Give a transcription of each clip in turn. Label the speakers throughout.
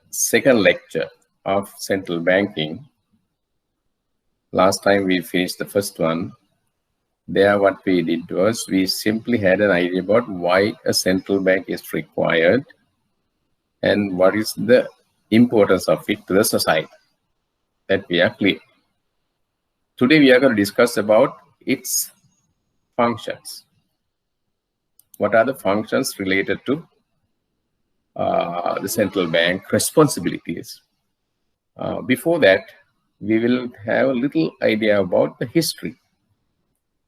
Speaker 1: second lecture of central banking. Last time we finished the first one. There what we did was we simply had an idea about why a central bank is required and what is the importance of it to the society. That we are clear. Today we are going to discuss about its functions. What are the functions related to the central bank responsibilities? Before that, we will have a little idea about the history.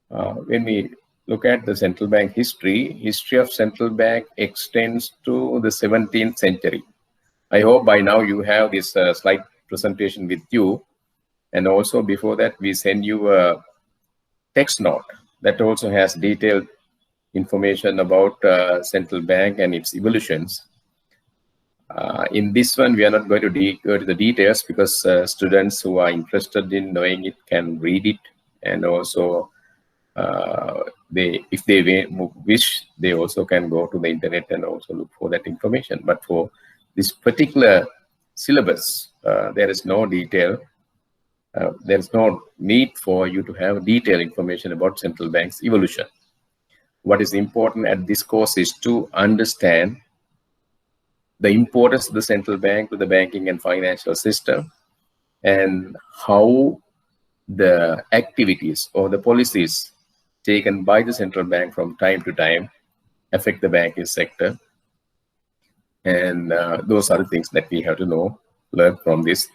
Speaker 1: When we look at the central bank history of central bank extends to the 17th century. I hope by now you have this slide presentation with you. And also before that, we send you a text note that also has detailed information about central bank and its evolutions. In this one, we are not going to go to the details because students who are interested in knowing it can read it, and also if they wish, they also can go to the internet and also look for that information. But for this particular syllabus, there is no detail. There is no need for you to have detailed information about central bank's evolution. What is important at this course is to understand the importance of the central bank to the banking and financial system, and how the activities or the policies taken by the central bank from time to time affect the banking sector. And those are the things that we have to learn from this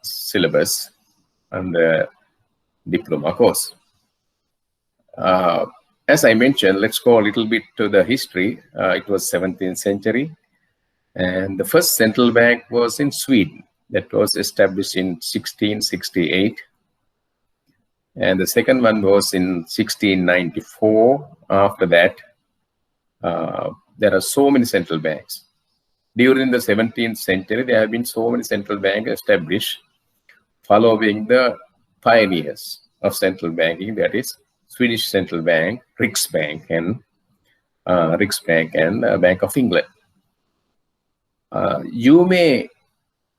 Speaker 1: syllabus and the diploma course. As I mentioned, let's go a little bit to the history. It was 17th century. And the first central bank was in Sweden. That was established in 1668. And the second one was in 1694. After that, there are so many central banks. During the 17th century, there have been so many central banks established following the pioneers of central banking, that is Swedish Central Bank, Riksbank, and Bank of England. You may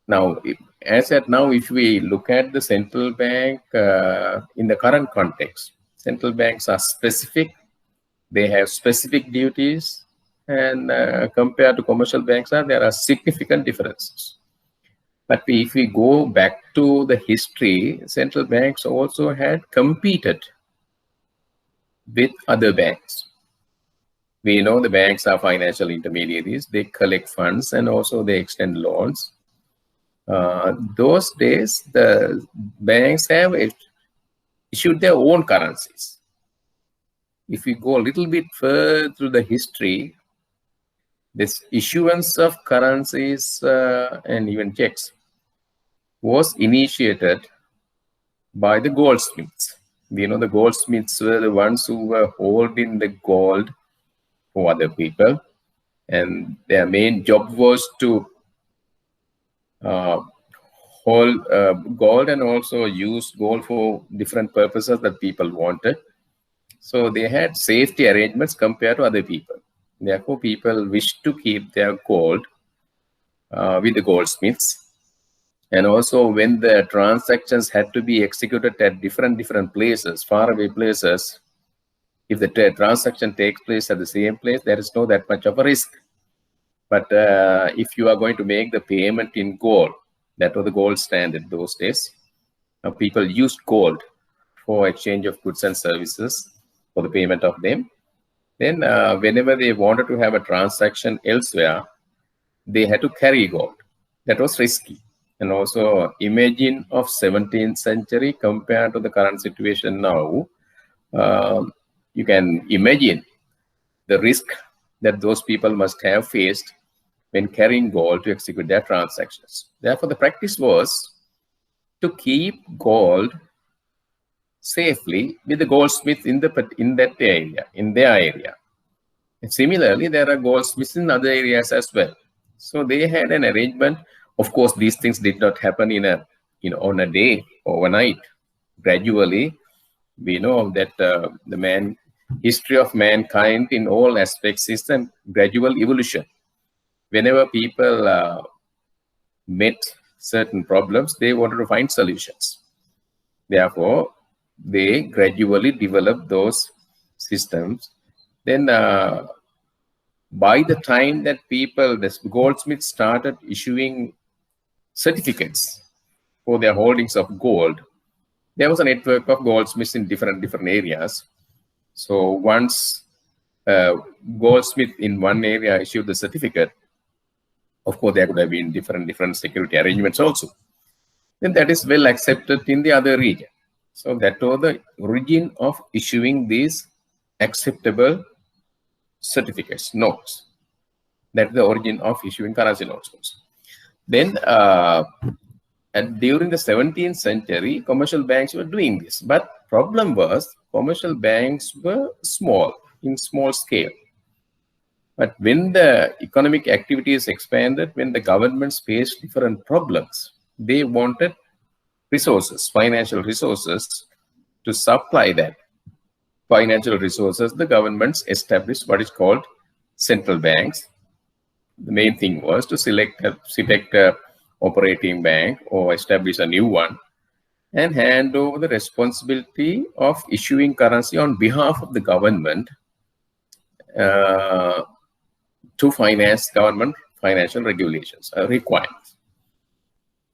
Speaker 1: now, as at now, if we look at the central bank in the current context, central banks are specific. They have specific duties, and compared to commercial banks, there are significant differences. But if we go back to the history, central banks also had competed with other banks. We know the banks are financial intermediaries. They collect funds and also they extend loans. Those days, the banks have issued their own currencies. If we go a little bit further through the history, this issuance of currencies and even checks was initiated by the goldsmiths. We know the goldsmiths were the ones who were holding the gold for other people, and their main job was to hold gold and also use gold for different purposes that people wanted. So they had safety arrangements compared to other people. Therefore, people wished to keep their gold with the goldsmiths. And also, when the transactions had to be executed at different places, faraway places, if the transaction takes place at the same place, there is no that much of a risk. But if you are going to make the payment in gold, that was the gold standard those days. People used gold for exchange of goods and services for the payment of them. Then whenever they wanted to have a transaction elsewhere, they had to carry gold. That was risky. And also imagine of 17th century compared to the current situation now, you can imagine the risk that those people must have faced when carrying gold to execute their transactions. Therefore, the practice was to keep gold safely with the goldsmith in their area. And similarly, there are goldsmiths in other areas as well. So they had an arrangement. Of course, these things did not happen on a day, overnight. Gradually, we know that the history of mankind in all aspects is a gradual evolution. Whenever people met certain problems, they wanted to find solutions. Therefore, they gradually developed those systems. Then by the time that the goldsmiths started issuing certificates for their holdings of gold, there was a network of goldsmiths in different areas. So once goldsmith in one area issued the certificate, of course, there could have been different security arrangements also. Then that is well accepted in the other region. So that was the origin of issuing these acceptable certificates, notes. That's the origin of issuing currency notes also. Then and during the 17th century, commercial banks were doing this. But problem was commercial banks were small, in small scale. But when the economic activities expanded, when the governments faced different problems, they wanted resources, financial resources to supply that. Financial resources, the governments established what is called central banks. The main thing was to select a operating bank or establish a new one and hand over the responsibility of issuing currency on behalf of the government to finance government financial regulations, requirements.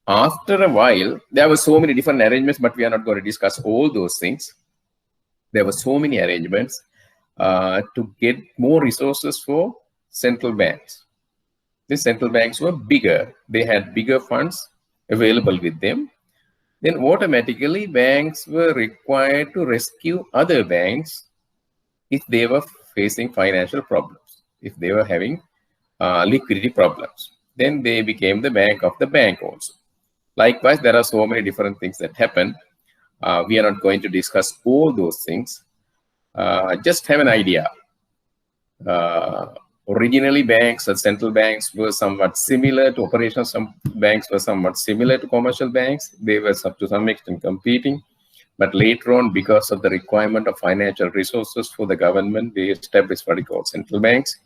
Speaker 1: After a while, there were so many different arrangements, but we are not going to discuss all those things. There were so many arrangements to get more resources for central banks. The central banks were bigger. They had bigger funds available with them. Then automatically banks were required to rescue other banks if they were facing financial problems, if they were having liquidity problems. Then they became the bank of the bank also. Likewise, there are so many different things that happen. We are not going to discuss all those things. Just have an idea. Originally, banks, central banks were somewhat similar to operations. Some banks were somewhat similar to commercial banks. They were to some extent competing. But later on, because of the requirement of financial resources for the government, they established what we call central banks.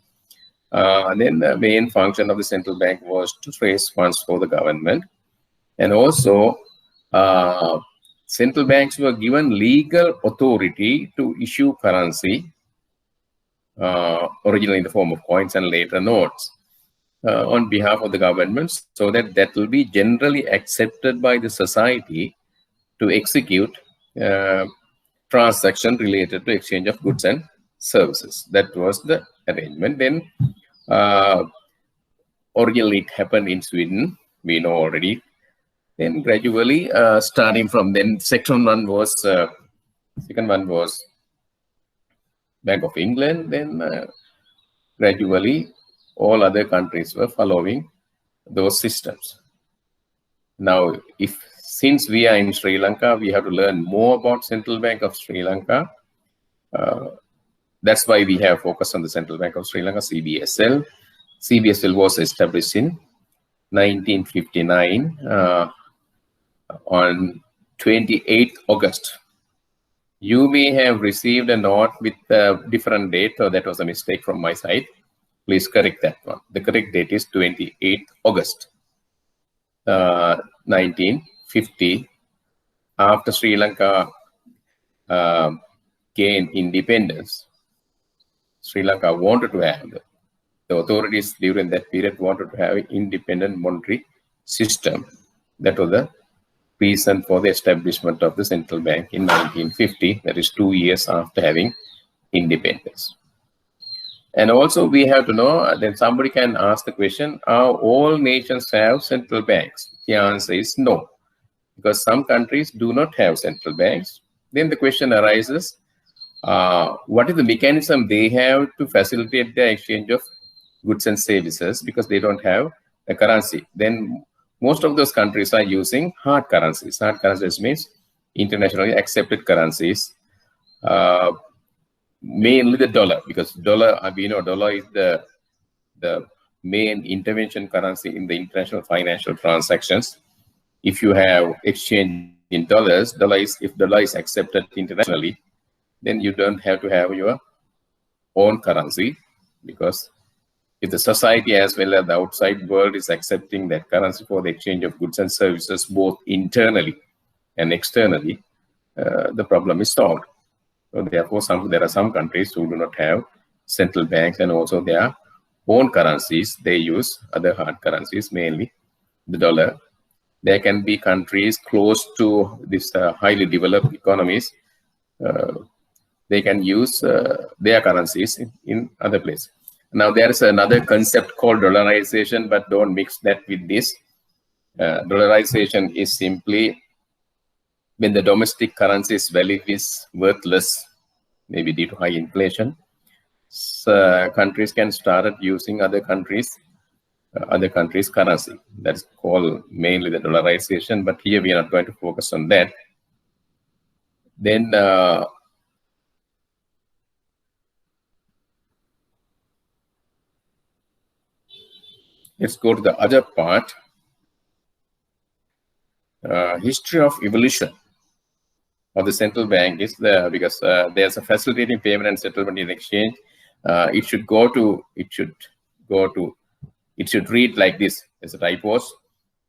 Speaker 1: Then the main function of the central bank was to raise funds for the government. And also, central banks were given legal authority to issue currency, originally in the form of coins and later notes, on behalf of the government, so that will be generally accepted by the society to execute transaction related to exchange of goods and services. That was the arrangement. Then originally it happened in Sweden, we know already. Then gradually, starting from then, second one was Bank of England. Then gradually, all other countries were following those systems. Now, since we are in Sri Lanka, we have to learn more about Central Bank of Sri Lanka. That's why we have focused on the Central Bank of Sri Lanka, CBSL. CBSL was established in 1959 on 28th August. You may have received a note with a different date, so that was a mistake from my side. Please correct that one. The correct date is 28th August 1950. After Sri Lanka gained independence, Sri Lanka wanted to have, the authorities during that period wanted to have an independent monetary system. That was the reason for the establishment of the central bank in 1950, that is 2 years after having independence. And also we have to know, then somebody can ask the question, are all nations have central banks? The answer is no, because some countries do not have central banks. Then the question arises, what is the mechanism they have to facilitate the exchange of goods and services, because they don't have a currency? Then most of those countries are using hard currencies. Hard currencies means internationally accepted currencies, mainly the dollar, because dollar, we know dollar is the main intervention currency in the international financial transactions. If you have exchange in dollars, if dollar is accepted internationally, then you don't have to have your own currency, because If the society as well as the outside world is accepting that currency for the exchange of goods and services, both internally and externally, the problem is solved. So therefore, there are some countries who do not have central banks and also their own currencies. They use other hard currencies, mainly the dollar. There can be countries close to this highly developed economies. They can use their currencies in other places. Now, there is another concept called dollarization, but don't mix that with this. Dollarization is simply when the domestic currency's value is worthless, maybe due to high inflation. So, countries can start using other countries' currency. That's called mainly the dollarization, but here we are not going to focus on that. Then let's go to the other part. History of evolution of the central bank is there because there's a facilitating payment and settlement in exchange. It should read like this as a typos.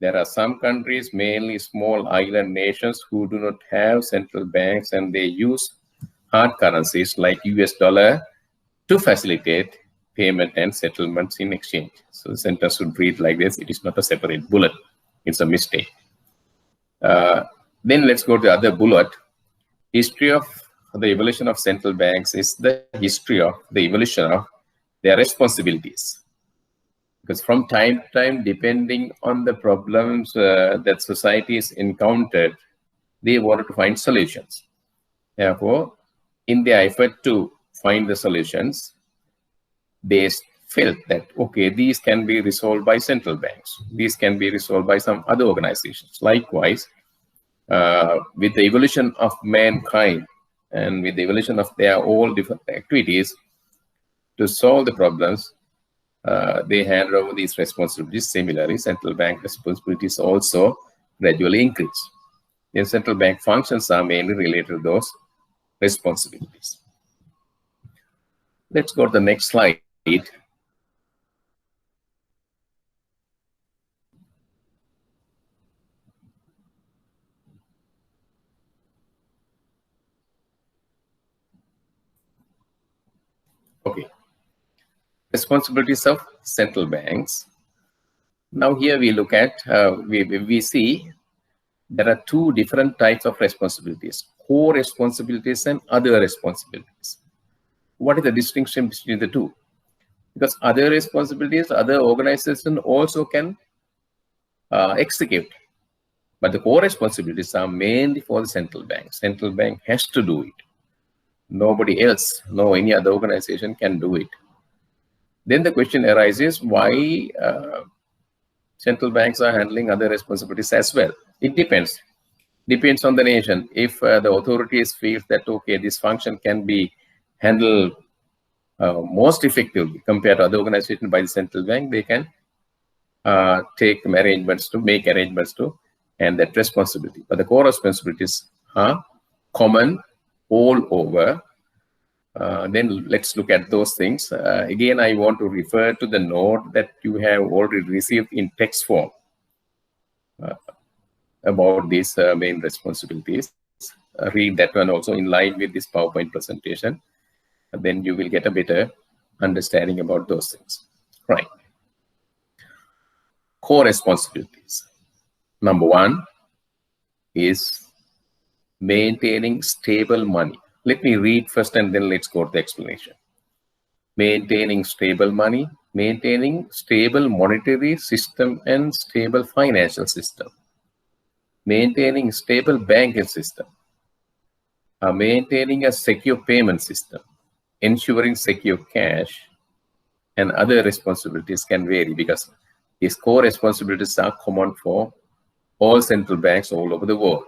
Speaker 1: There are some countries, mainly small island nations, who do not have central banks and they use hard currencies like US dollar to facilitate payment and settlements in exchange. So the sentence should read like this. It is not a separate bullet. It's a mistake. Then let's go to the other bullet. History of the evolution of central banks is the history of the evolution of their responsibilities. Because from time to time, depending on the problems that societies encountered, they wanted to find solutions. Therefore, in their effort to find the solutions, they felt that, okay, these can be resolved by central banks. These can be resolved by some other organizations. Likewise, with the evolution of mankind and with the evolution of their all different activities to solve the problems, they handed over these responsibilities. Similarly, central bank responsibilities also gradually increase. The central bank functions are mainly related to those responsibilities. Let's go to the next slide. Okay. Responsibilities of central banks. Now here we look at, we see there are two different types of responsibilities: core responsibilities and other responsibilities. What is the distinction between the two? Because other responsibilities, other organizations also can execute. But the core responsibilities are mainly for the central bank. Central bank has to do it. Nobody else, no any other organization can do it. Then the question arises, why central banks are handling other responsibilities as well? It depends. Depends on the nation. If the authorities feel that, okay, this function can be handled most effectively compared to other organizations by the central bank, they can make arrangements to and that responsibility. But the core responsibilities are common all over. Then let's look at those things. Again, I want to refer to the note that you have already received in text form about these main responsibilities. Read that one also in line with this PowerPoint presentation. Then you will get a better understanding about those things. Right. Core responsibilities. Number one is maintaining stable money. Let me read first and then let's go to the explanation. Maintaining stable money, maintaining stable monetary system and stable financial system, maintaining stable banking system, maintaining a secure payment system, ensuring secure cash, and other responsibilities can vary because these core responsibilities are common for all central banks all over the world.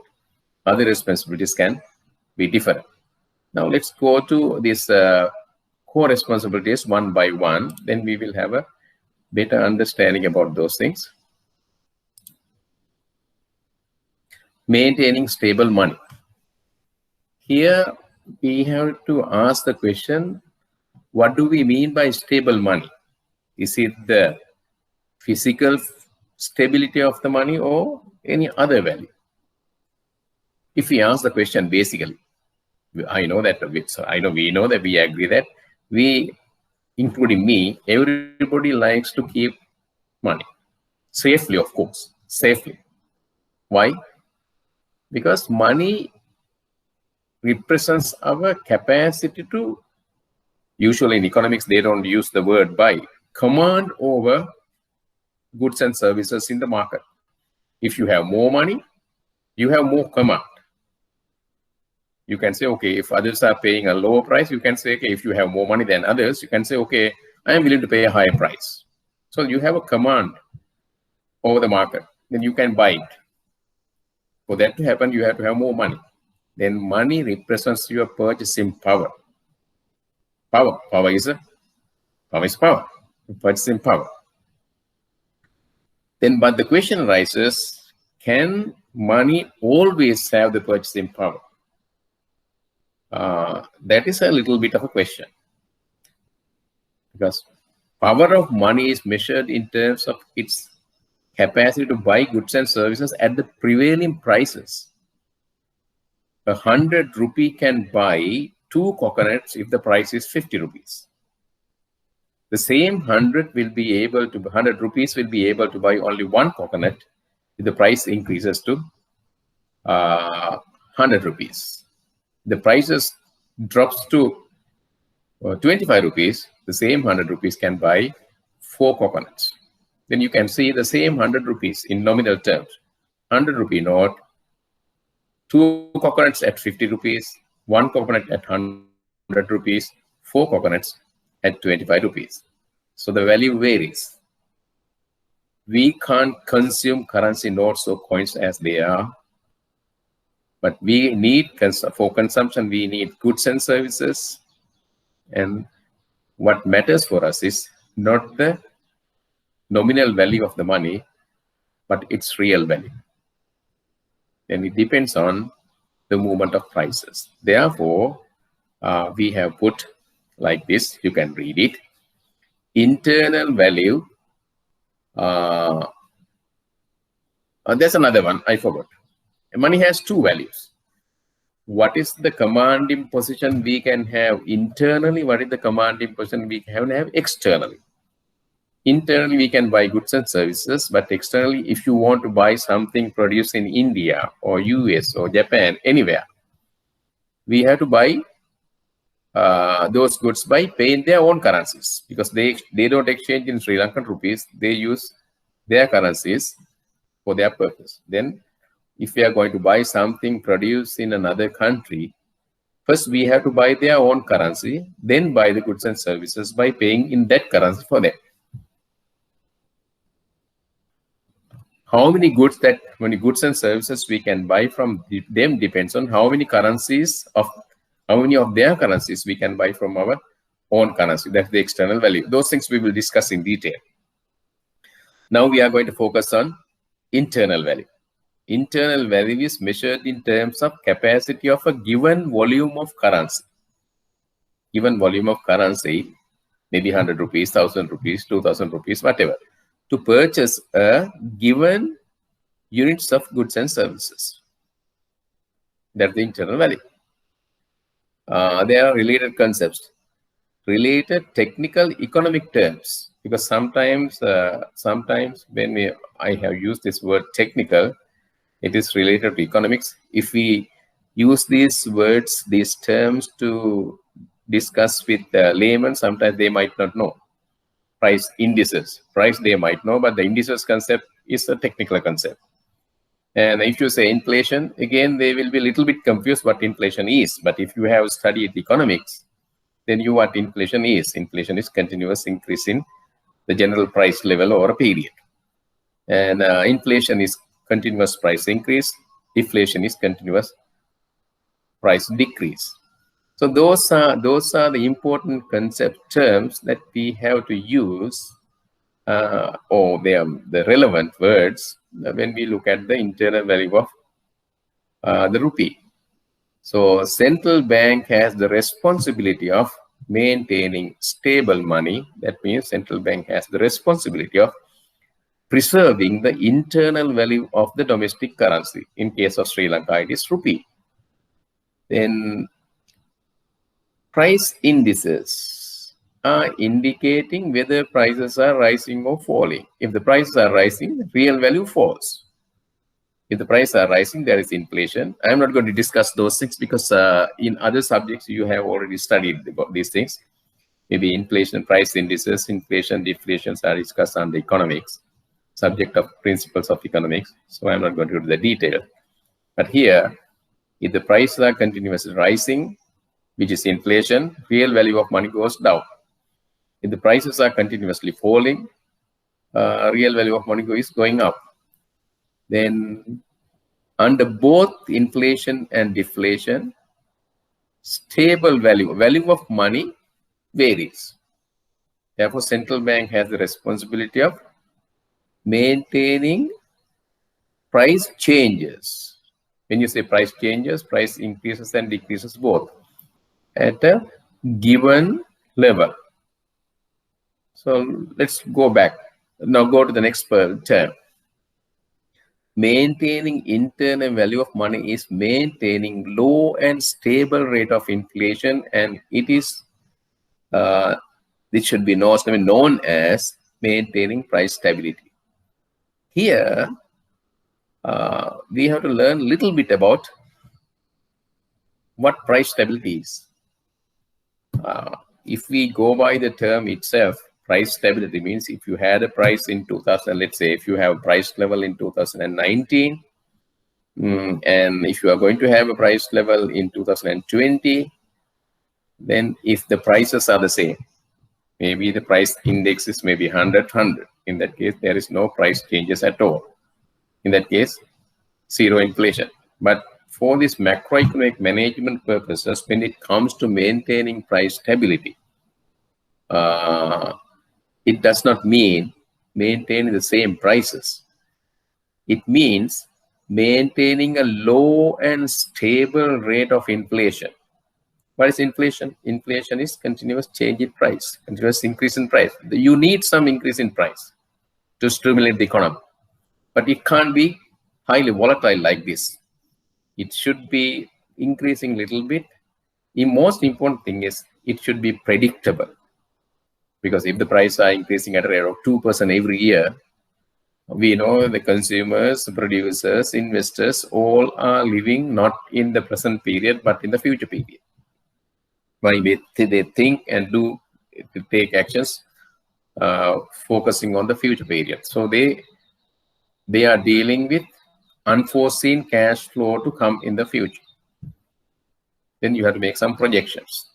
Speaker 1: Other responsibilities can be different. Now let's go to these core responsibilities one by one. Then we will have a better understanding about those things. Maintaining stable money. Here we have to ask the question, what do we mean by stable money? Is it the physical stability of the money or any other value? If we ask the question basically, we know that we agree that we, including me, everybody likes to keep money safely, of course, safely. Why? Because money represents our capacity to, usually in economics, they don't use the word buy, command over goods and services in the market. If you have more money, you have more command. You can say, okay, if others are paying a lower price, you can say, okay, if you have more money than others, you can say, okay, I am willing to pay a higher price. So you have a command over the market, then you can buy it. For that to happen, you have to have more money. Then money represents your purchasing power. Power is power, purchasing power. Then, but the question arises, can money always have the purchasing power? That is a little bit of a question, because power of money is measured in terms of its capacity to buy goods and services at the prevailing prices. 100 rupee can buy 2 coconuts if the price is 50 rupees. The same 100 rupees will be able to buy only 1 coconut if the price increases to 100 rupees. The prices drops to 25 rupees, the same 100 rupees can buy 4 coconuts. Then you can see the same 100 rupees in nominal terms. 100 rupee note, 2 coconuts at 50 rupees, 1 coconut at 100 rupees, 4 coconuts at 25 rupees. So the value varies. We can't consume currency notes or coins as they are. But we need, for consumption, we need goods and services. And what matters for us is not the nominal value of the money, but its real value. And it depends on the movement of prices. Therefore, we have put like this, you can read it. Internal value. There's another one, I forgot. Money has 2 values. What is the commanding position we can have internally? What is the commanding position we can have externally? Internally, we can buy goods and services, but externally, if you want to buy something produced in India or US or Japan, anywhere, we have to buy those goods by paying their own currencies, because they don't exchange in Sri Lankan rupees. They use their currencies for their purpose. Then, if we are going to buy something produced in another country, first we have to buy their own currency, then buy the goods and services by paying in that currency for them. How many goods and services we can buy from them depends on how many of their currencies we can buy from our own currency. That's the external value. Those things we will discuss in detail. Now we are going to focus on internal value. Internal value is measured in terms of capacity of a given volume of currency. Given volume of currency, maybe 100 rupees, 1,000 rupees, 2,000 rupees, whatever, to purchase a given units of goods and services. That's the internal value. There are related concepts, related technical economic terms, because sometimes when I have used this word technical, it is related to economics. If we use these words, these terms to discuss with laymen, sometimes they might not know. Price indices, they might know, but the indices concept is a technical concept. And if you say inflation, again, they will be a little bit confused what inflation is. But if you have studied economics, then you know what inflation is. Inflation is continuous increase in the general price level over a period. And inflation is continuous price increase. Deflation is continuous price decrease. So those are the important concept terms that we have to use, or they are the relevant words when we look at the internal value of the rupee. So central bank has the responsibility of maintaining stable money. That means central bank has the responsibility of preserving the internal value of the domestic currency. In case of Sri Lanka, it is rupee. Then price indices are indicating whether prices are rising or falling. If the prices are rising, real value falls. If the prices are rising, there is inflation. I'm not going to discuss those things because in other subjects, you have already studied about these things. Maybe inflation, price indices, inflation, deflations are discussed on the economics, subject of principles of economics. So I'm not going to go to the detail. But here, if the prices are continuously rising, which is inflation, real value of money goes down. If the prices are continuously falling, real value of money is going up. Then under both inflation and deflation, stable value of money varies. Therefore, central bank has the responsibility of maintaining price changes. When you say price changes, price increases and decreases both at a given level. So let's go back. Now go to the next term. Maintaining internal value of money is maintaining low and stable rate of inflation, and it should be known as maintaining price stability. Here, we have to learn a little bit about what price stability is. If we go by the term itself, price stability means if you had a price in 2000, let's say if you have a price level in 2019, and if you are going to have a price level in 2020, then if the prices are the same, maybe the price index is maybe 100. In that case, there is no price changes at all. In that case, zero inflation. But for this macroeconomic management purposes, when it comes to maintaining price stability, it does not mean maintaining the same prices. It means maintaining a low and stable rate of inflation. What is inflation? Inflation is continuous change in price, continuous increase in price. You need some increase in price to stimulate the economy, but it can't be highly volatile like this. It should be increasing a little bit. The most important thing is it should be predictable, because if the prices are increasing at a rate of 2% every year, we know the consumers, producers, investors, all are living not in the present period, but in the future period. Why they think and do to take actions focusing on the future period. So they are dealing with unforeseen cash flow to come in the future. Then you have to make some projections.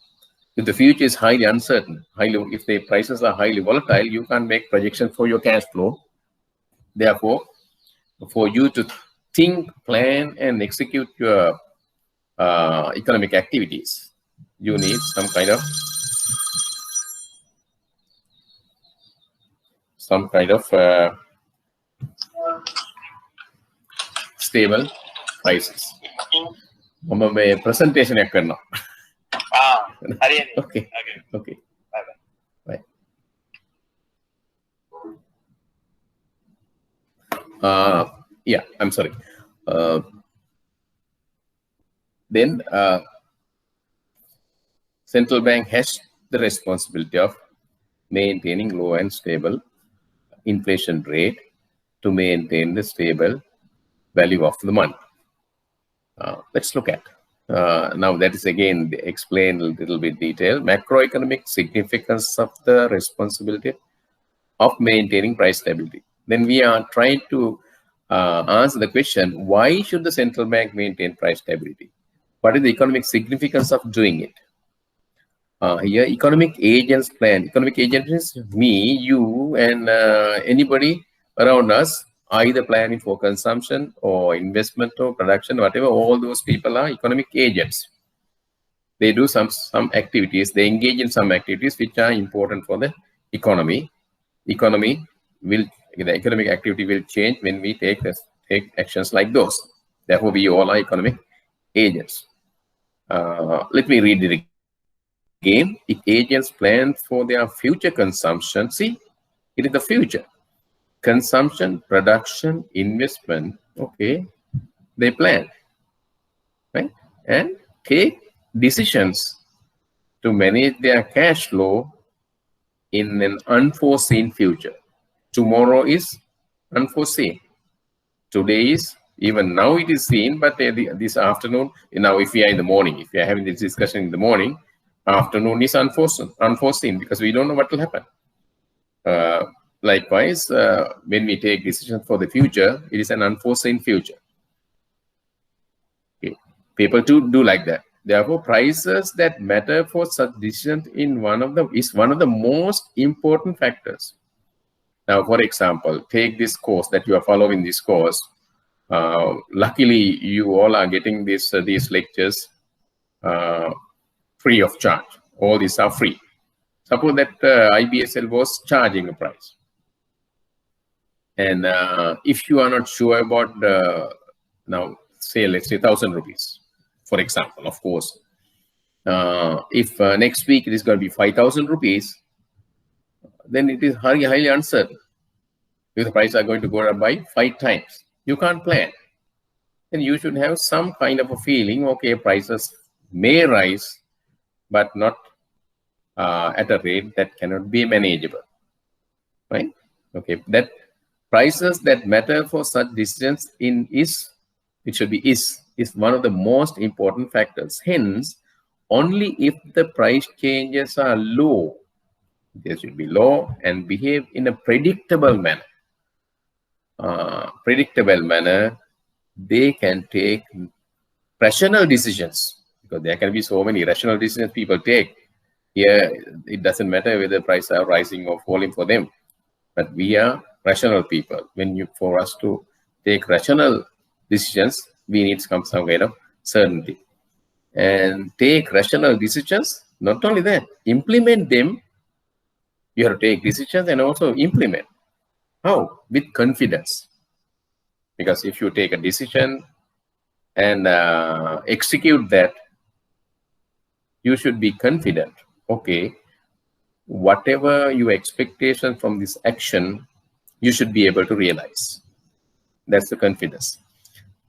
Speaker 1: If the future is highly uncertain, if the prices are highly volatile, you can't make projections for your cash flow. Therefore, for you to think, plan, and execute your economic activities, you need some kind of stable prices. My presentation okay. Okay. Bye. Yeah, I'm sorry. Then central bank has the responsibility of maintaining low and stable inflation rate to maintain the stable value of the money. Let's look at. Now that is again explained a little bit detail. Macroeconomic significance of the responsibility of maintaining price stability. Then we are trying to answer the question, why should the central bank maintain price stability? What is the economic significance of doing it? Here, economic agents plan. Economic agents is me, you, and anybody around us, either planning for consumption or investment or production, whatever. All those people are economic agents. They do some activities. They engage in some activities which are important for the economy. The economic activity will change when we take actions like those. Therefore, we all are economic agents. Let me read it. game, if agents plan for their future consumption, see, it is the future. Consumption, production, investment, okay, they plan, right? And take decisions to manage their cash flow in an unforeseen future. Tomorrow is unforeseen. Today is, even now it is seen, but this afternoon, now if we are in the morning, if we are having this discussion in the morning, afternoon is unforeseen because we don't know what will happen. Likewise, when we take decisions for the future, it is an unforeseen future. Okay. People do like that. Therefore, prices that matter for such decisions is one of the most important factors. Now, for example, take this course that you are following this course. Luckily, you all are getting these lectures free of charge. All these are free. Suppose that IBSL was charging a price. And if you are not sure about now, say, let's say 1,000 rupees, for example, of course. If next week it is going to be 5,000 rupees, then it is highly uncertain. If the prices are going to go up by 5 times, you can't plan. Then you should have some kind of a feeling, okay, prices may rise, but not at a rate that cannot be manageable, right? Okay, that prices that matter for such decisions is one of the most important factors. Hence, only if the price changes are low, they should be low and behave in a predictable manner. They can take rational decisions, because there can be so many rational decisions people take. Here, it doesn't matter whether prices are rising or falling for them, but we are rational people. For us to take rational decisions, we need some kind of certainty. And take rational decisions, not only that, implement them. You have to take decisions and also implement. How? With confidence. Because if you take a decision and execute that, you should be confident. Okay, whatever your expectation from this action, you should be able to realize. That's the confidence.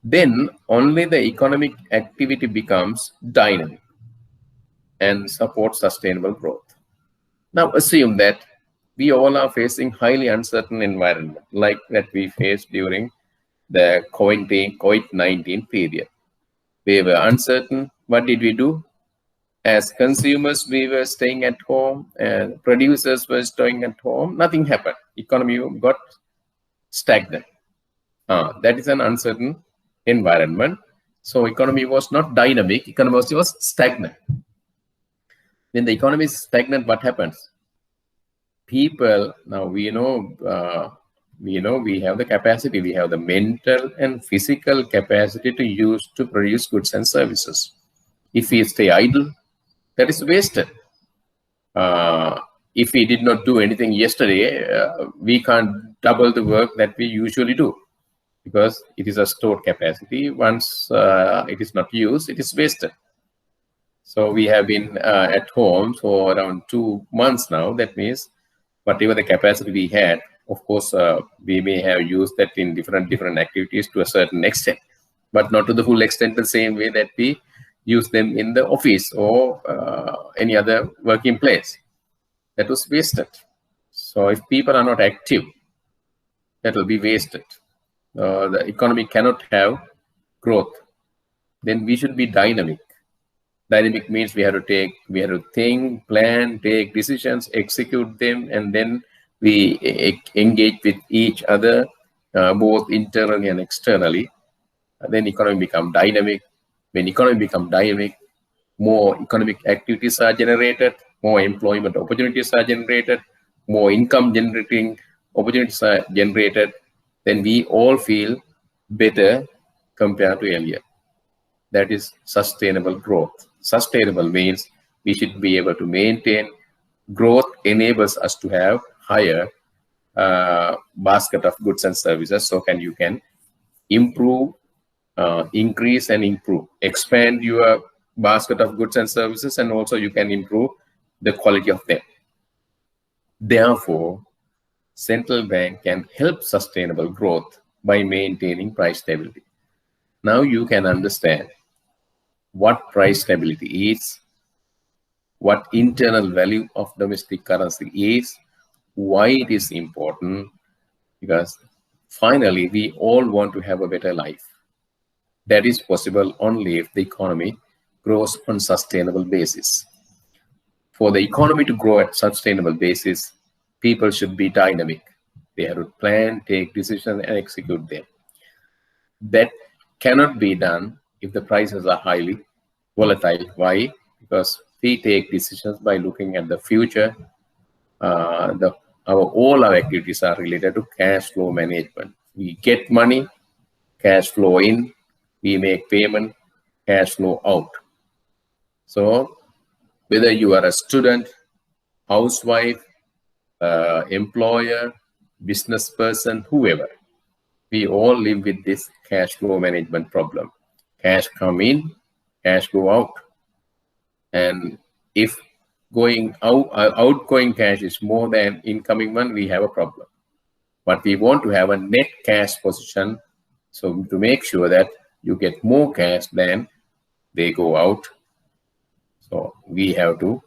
Speaker 1: Then only the economic activity becomes dynamic and supports sustainable growth. Now assume that we all are facing highly uncertain environment like that we faced during the COVID-19 period. We were uncertain. What did we do? As consumers, we were staying at home, and producers were staying at home. Nothing happened. Economy got stagnant. That is an uncertain environment. So economy was not dynamic. Economy was stagnant. When the economy is stagnant, what happens? People, now we know we have the capacity. We have the mental and physical capacity to produce goods and services. If we stay idle, that is wasted. If we did not do anything yesterday, we can't double the work that we usually do, because it is a stored capacity. Once it is not used, it is wasted. So we have been at home for around 2 months now. That means whatever the capacity we had, of course, we may have used that in different activities to a certain extent, but not to the full extent the same way that we use them in the office or any other working place. That was wasted. So if people are not active, that will be wasted. The economy cannot have growth. Then we should be dynamic. Dynamic means we have to think, plan, take decisions, execute them, and then we engage with each other, both internally and externally. Then economy become dynamic. When economy become dynamic, more economic activities are generated, more employment opportunities are generated, more income generating opportunities are generated. Then we all feel better compared to earlier. That is sustainable growth. Sustainable means we should be able to maintain growth. Enables us to have higher basket of goods and services. So you can improve, increase and improve, expand your basket of goods and services, and also you can improve the quality of them. Therefore, central bank can help sustainable growth by maintaining price stability. Now you can understand what price stability is, what internal value of domestic currency is, why it is important, because finally we all want to have a better life. That is possible only if the economy grows on sustainable basis. For the economy to grow at sustainable basis, people should be dynamic. They have to plan, take decisions, and execute them. That cannot be done if the prices are highly volatile. Why? Because we take decisions by looking at the future. All our activities are related to cash flow management. We get money, cash flow in, we make payment, cash flow out. So whether you are a student, housewife, employer, business person, whoever, we all live with this cash flow management problem. Cash come in, cash go out. And if outgoing cash is more than incoming one, we have a problem. But we want to have a net cash position, so to make sure that you get more cash than they go out. So we have to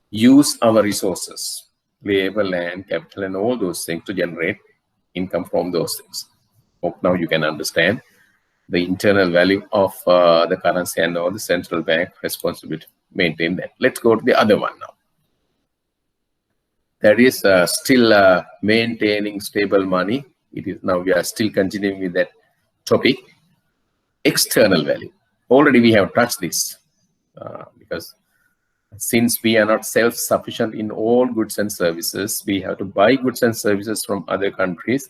Speaker 1: use our resources, labor, land, capital, and all those things to generate income from those things. Hope now you can understand the internal value of the currency and all the central bank responsibility to maintain that. Let's go to the other one now. That is still maintaining stable money. It is now we are still continuing with that topic. External value. Already we have touched this because since we are not self-sufficient in all goods and services, we have to buy goods and services from other countries.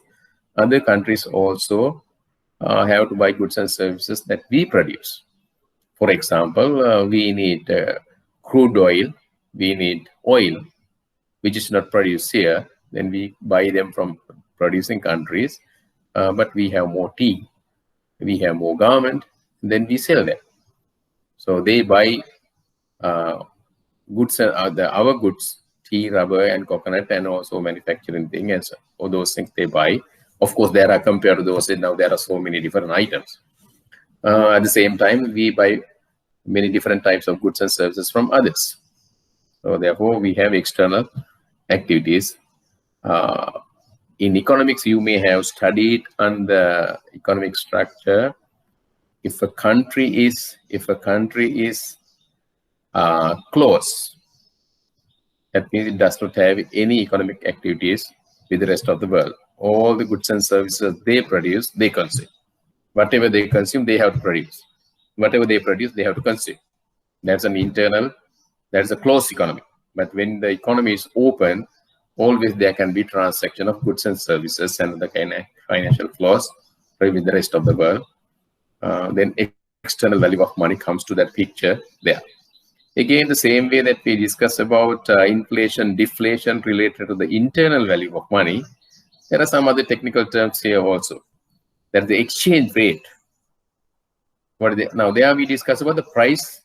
Speaker 1: Other countries also have to buy goods and services that we produce. For example, we need crude oil, we need oil, which is not produced here. Then we buy them from producing countries, but we have more tea, we have more garment, then we sell them. So they buy goods, our goods, tea, rubber, and coconut, and also manufacturing things, and so all those things they buy. Of course, there are compared to those, now there are so many different items. At the same time, we buy many different types of goods and services from others. So therefore, we have external activities. In economics, you may have studied on the economic structure. If a country is closed, that means it does not have any economic activities with the rest of the world. All the goods and services they produce, they consume. Whatever they consume, they have to produce. Whatever they produce, they have to consume. That's an internal, that's a closed economy. But when the economy is open, always there can be transaction of goods and services and the kind of financial flows with the rest of the world. Then external value of money comes to that picture there. Again, the same way that we discuss about inflation, deflation related to the internal value of money, there are some other technical terms here also. That's the exchange rate. What are they? Now, there we discuss about the price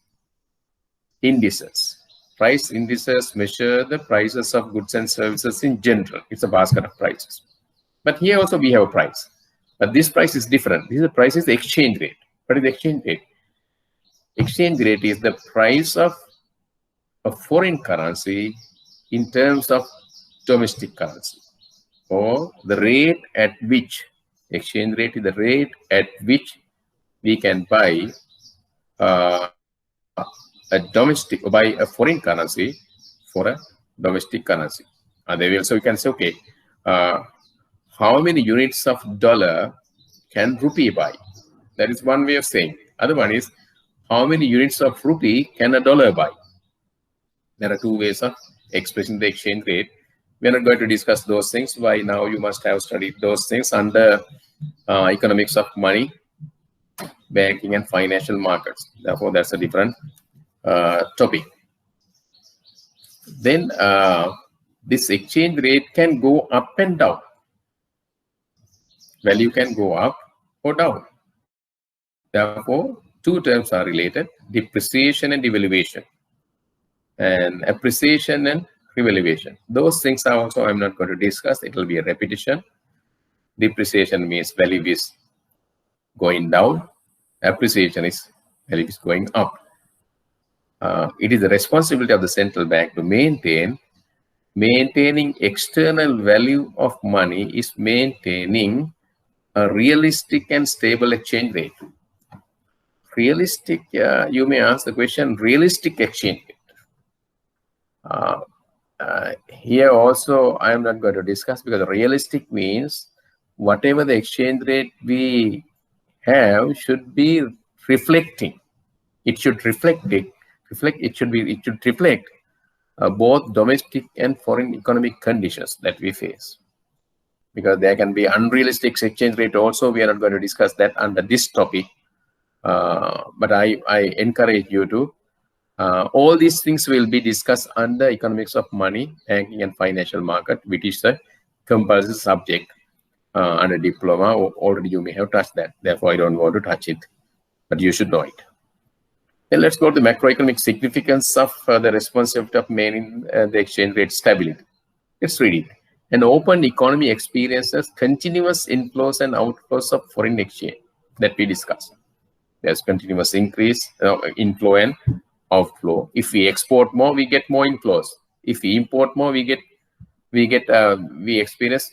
Speaker 1: indices. Price indices measure the prices of goods and services in general. It's a basket of prices. But here also we have a price. But this price is different. This price is the exchange rate. What is the exchange rate? Exchange rate is the price of a foreign currency in terms of domestic currency, or the rate at which, exchange rate is the rate at which we can buy a foreign currency for a domestic currency. So you can say, okay, how many units of dollar can rupee buy? That is one way of saying. Other one is, how many units of rupee can a dollar buy? There are two ways of expressing the exchange rate. We are not going to discuss those things. By now, you must have studied those things under economics of money, banking, and financial markets. Therefore, that's a different topic. Then this exchange rate can go up and down. Value can go up or down. Therefore, to two terms are related: depreciation and devaluation, and appreciation and revaluation. Those things are also I'm not going to discuss. It will be a repetition. Depreciation means value is going down. Appreciation is value is going up. It is the responsibility of the central bank to maintaining external value of money is maintaining a realistic and stable exchange rate. Realistic, you may ask the question, realistic exchange rate. Here also, I am not going to discuss, because realistic means whatever the exchange rate we have should be reflecting. It should reflect both domestic and foreign economic conditions that we face. Because there can be unrealistic exchange rate also. We are not going to discuss that under this topic. But I encourage you to, all these things will be discussed under economics of money, banking and financial market, which is a compulsory subject under diploma. Already you may have touched that. Therefore, I don't want to touch it, but you should know it. Then let's go to the macroeconomic significance of the responsibility of maintaining the exchange rate stability. Let's read it. An open economy experiences continuous inflows and outflows of foreign exchange that we discussed. There's continuous increase, inflow and outflow. If we export more, we get more inflows. If we import more, we experience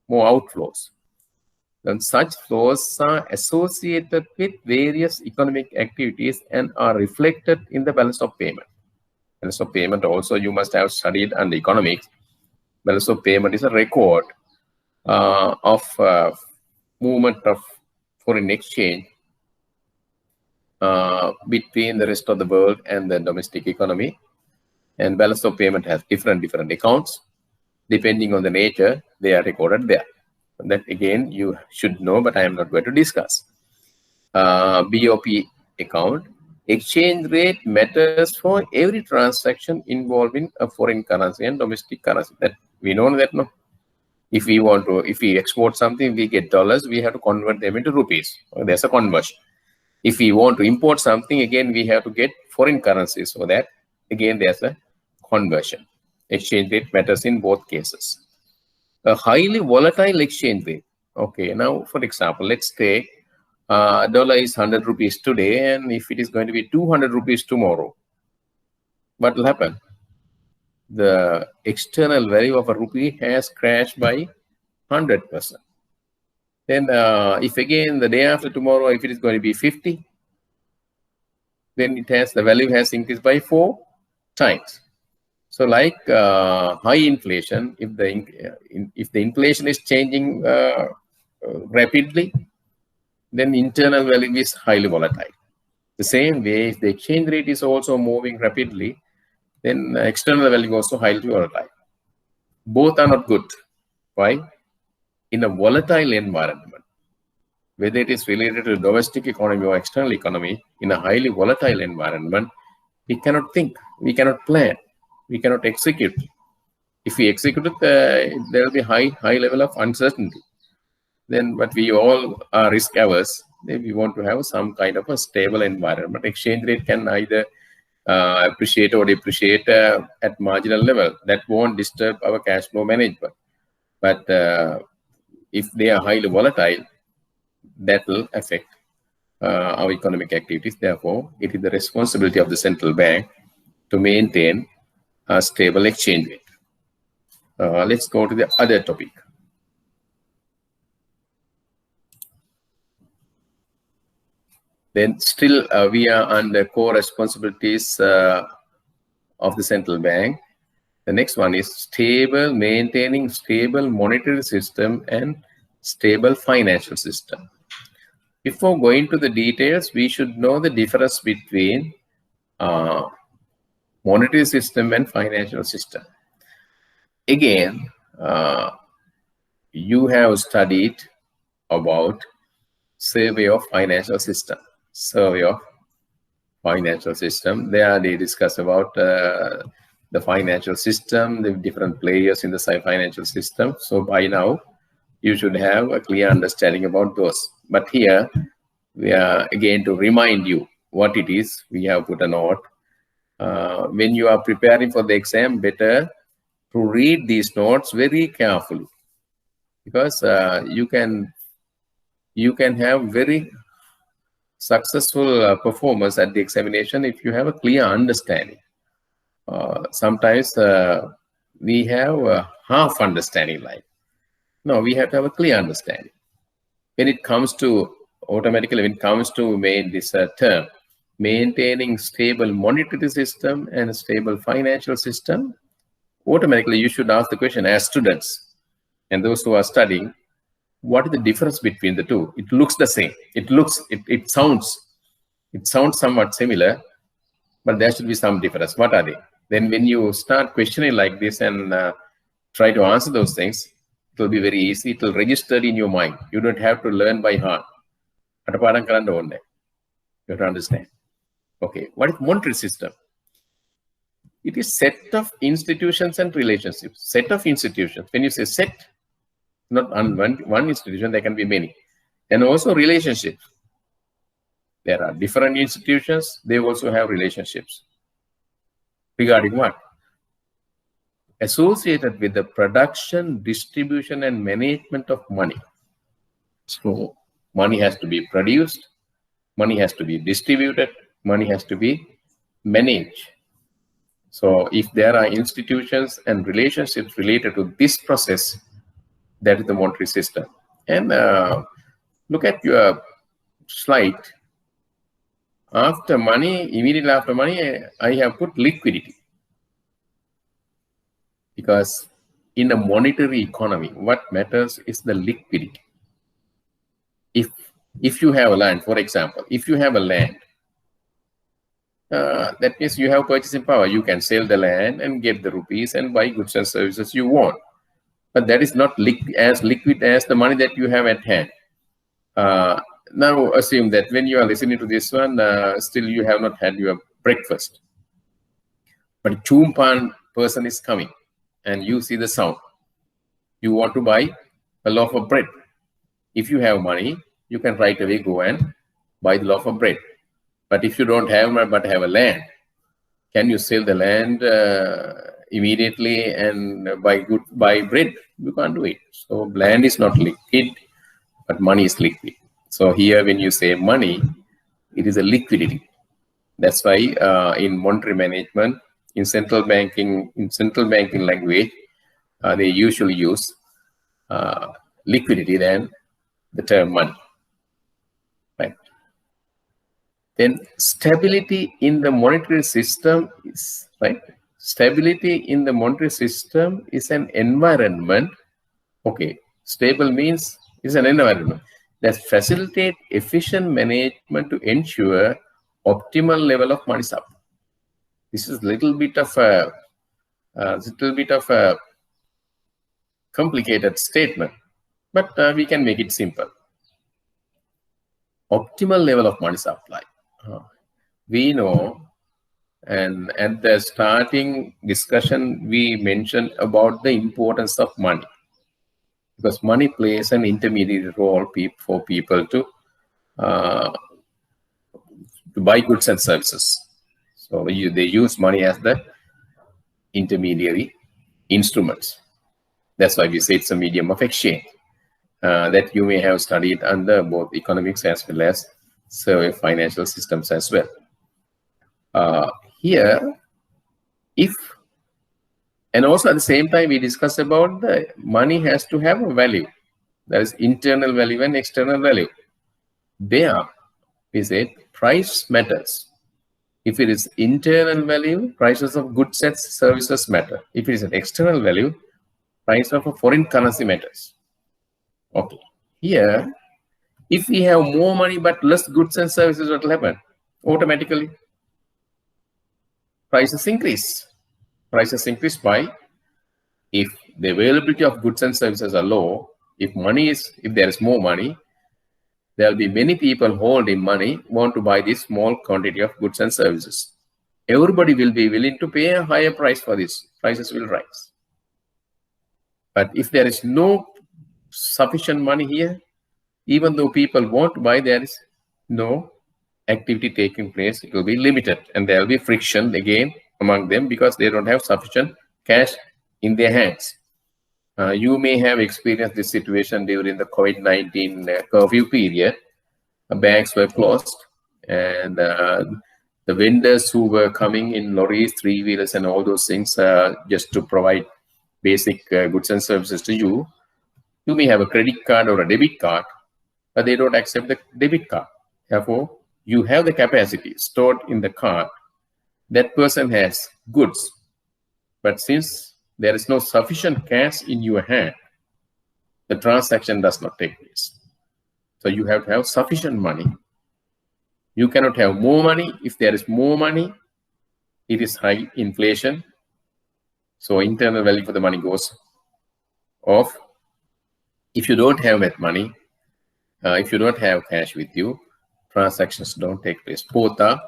Speaker 1: more outflows. And such flows are associated with various economic activities and are reflected in the balance of payment. Balance of payment also you must have studied under economics. Balance of payment is a record of movement of foreign exchange between the rest of the world and the domestic economy. And balance of payment has different accounts. Depending on the nature, they are recorded there. And that again, you should know, but I am not going to discuss. BOP account, exchange rate matters for every transaction involving a foreign currency and domestic currency. That we know that, no? If we export something, we get dollars, we have to convert them into rupees. There's a conversion. If we want to import something, again, we have to get foreign currency. So that, again, there's a conversion. Exchange rate matters in both cases. A highly volatile exchange rate. Okay, now, for example, let's take dollar is 100 rupees today, and if it is going to be 200 rupees tomorrow, what will happen? The external value of a rupee has crashed by 100%. Then if again the day after tomorrow, if it is going to be 50, then the value has increased by 4 times. So like high inflation, if the inflation is changing rapidly, then internal value is highly volatile. The same way, if the exchange rate is also moving rapidly, then external value also highly volatile. Both are not good. Why? In a volatile environment, whether it is related to domestic economy or external economy, in a highly volatile environment, we cannot think, we cannot plan, we cannot execute. If we execute it, there will be high level of uncertainty. Then, but we all are risk averse. Then we want to have some kind of a stable environment. Exchange rate can either appreciate or depreciate at marginal level. That won't disturb our cash flow management. But if they are highly volatile, that will affect our economic activities. Therefore, it is the responsibility of the central bank to maintain a stable exchange rate. Let's go to the other topic. Then still we are under core responsibilities of the central bank. The next one is maintaining stable monetary system and stable financial system. Before going to the details, we should know the difference between monetary system and financial system. Again, you have studied about survey of financial system. Survey of financial system. There they discuss about the financial system, the different players in the financial system. So by now, you should have a clear understanding about those. But here, We are again to remind you what it is. We have put a note. When you are preparing for the exam, better to read these notes very carefully, because you can have very successful performance at the examination if you have a clear understanding. Sometimes we have a half understanding, like, no, we have to have a clear understanding. When it comes to automatically, when it comes to this term, maintaining stable monetary system and a stable financial system, automatically you should ask the question as students and those who are studying, what is the difference between the two? It looks the same. It sounds somewhat similar, but there should be some difference. What are they? Then when you start questioning like this and try to answer those things, it will be very easy. It will register in your mind. You don't have to learn by heart. You have to understand. Okay, what is monetary system? It is set of institutions and relationships. Set of institutions. When you say set, not one institution, there can be many. And also relationships. There are different institutions. They also have relationships. Regarding what? Associated with the production, distribution, and management of money. So money has to be produced, money has to be distributed, money has to be managed. So if there are institutions and relationships related to this process, that is the monetary system. And look at your slide. After money, immediately after money, I have put liquidity. Because in a monetary economy, what matters is the liquidity. If you have a land, for example, if you have a land, that means you have purchasing power. You can sell the land and get the rupees and buy goods and services you want. But that is not as liquid as the money that you have at hand. Now assume that when you are listening to this one, still you have not had your breakfast. But a Chumpan person is coming and you see the sound. You want to buy a loaf of bread. If you have money, you can right away go and buy the loaf of bread. But if you don't have money but have a land, can you sell the land immediately and buy bread? You can't do it. So land is not liquid, but money is liquid. So here when you say money, it is a liquidity. That's why in monetary management, in central banking language, they usually use liquidity than the term money. Right. Then stability in the monetary system is right. Stability in the monetary system is an environment. Okay, stable means is an environment that facilitate efficient management to ensure optimal level of money supply. This is a little bit of a complicated statement, but we can make it simple. Optimal level of money supply. We know, and at the starting discussion, we mentioned about the importance of money, because money plays an intermediate role for people to buy goods and services. So they use money as the intermediary instruments. That's why we say it's a medium of exchange. That you may have studied under both economics as well as financial systems as well. Here, and also at the same time, we discuss about the money has to have a value. There is internal value and external value. There, we say price matters. If it is internal value, prices of goods and services matter. If it is an external value, price of a foreign currency matters. Okay. Here, if we have more money but less goods and services, what will happen? Automatically, prices increase. Prices increase by, if the availability of goods and services are low, if there is more money, there will be many people holding money, want to buy this small quantity of goods and services. Everybody will be willing to pay a higher price for this. Prices will rise. But if there is no sufficient money here, even though people want to buy, there is no activity taking place, it will be limited, and there will be friction again among them because they don't have sufficient cash in their hands. You may have experienced this situation during the COVID-19 curfew period. Banks were closed, and the vendors who were coming in lorries, three-wheelers, and all those things just to provide basic goods and services to you. You may have a credit card or a debit card, but they don't accept the debit card. Therefore, you have the capacity stored in the card. That person has goods, but since there is no sufficient cash in your hand, the transaction does not take place. So you have to have sufficient money. You cannot have more money. If there is more money, it is high inflation. So internal value for the money goes off. If you don't have that money, if you don't have cash with you, transactions don't take place. Both are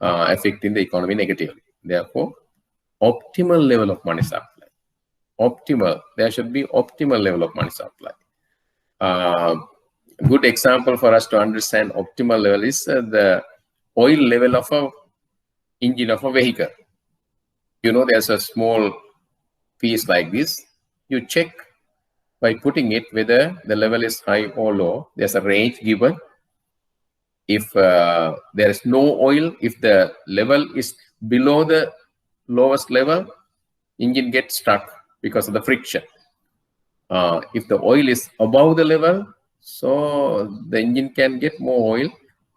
Speaker 1: affecting the economy negatively. Therefore, optimal level of money supply. There should be optimal level of money supply. Good example for us to understand optimal level is the oil level of a engine of a vehicle. You know, there's a small piece like this. You check by putting it whether the level is high or low. There's a range given. If there is no oil, if the level is below the lowest level, engine gets stuck because of the friction. If the oil is above the level, so the engine can get more oil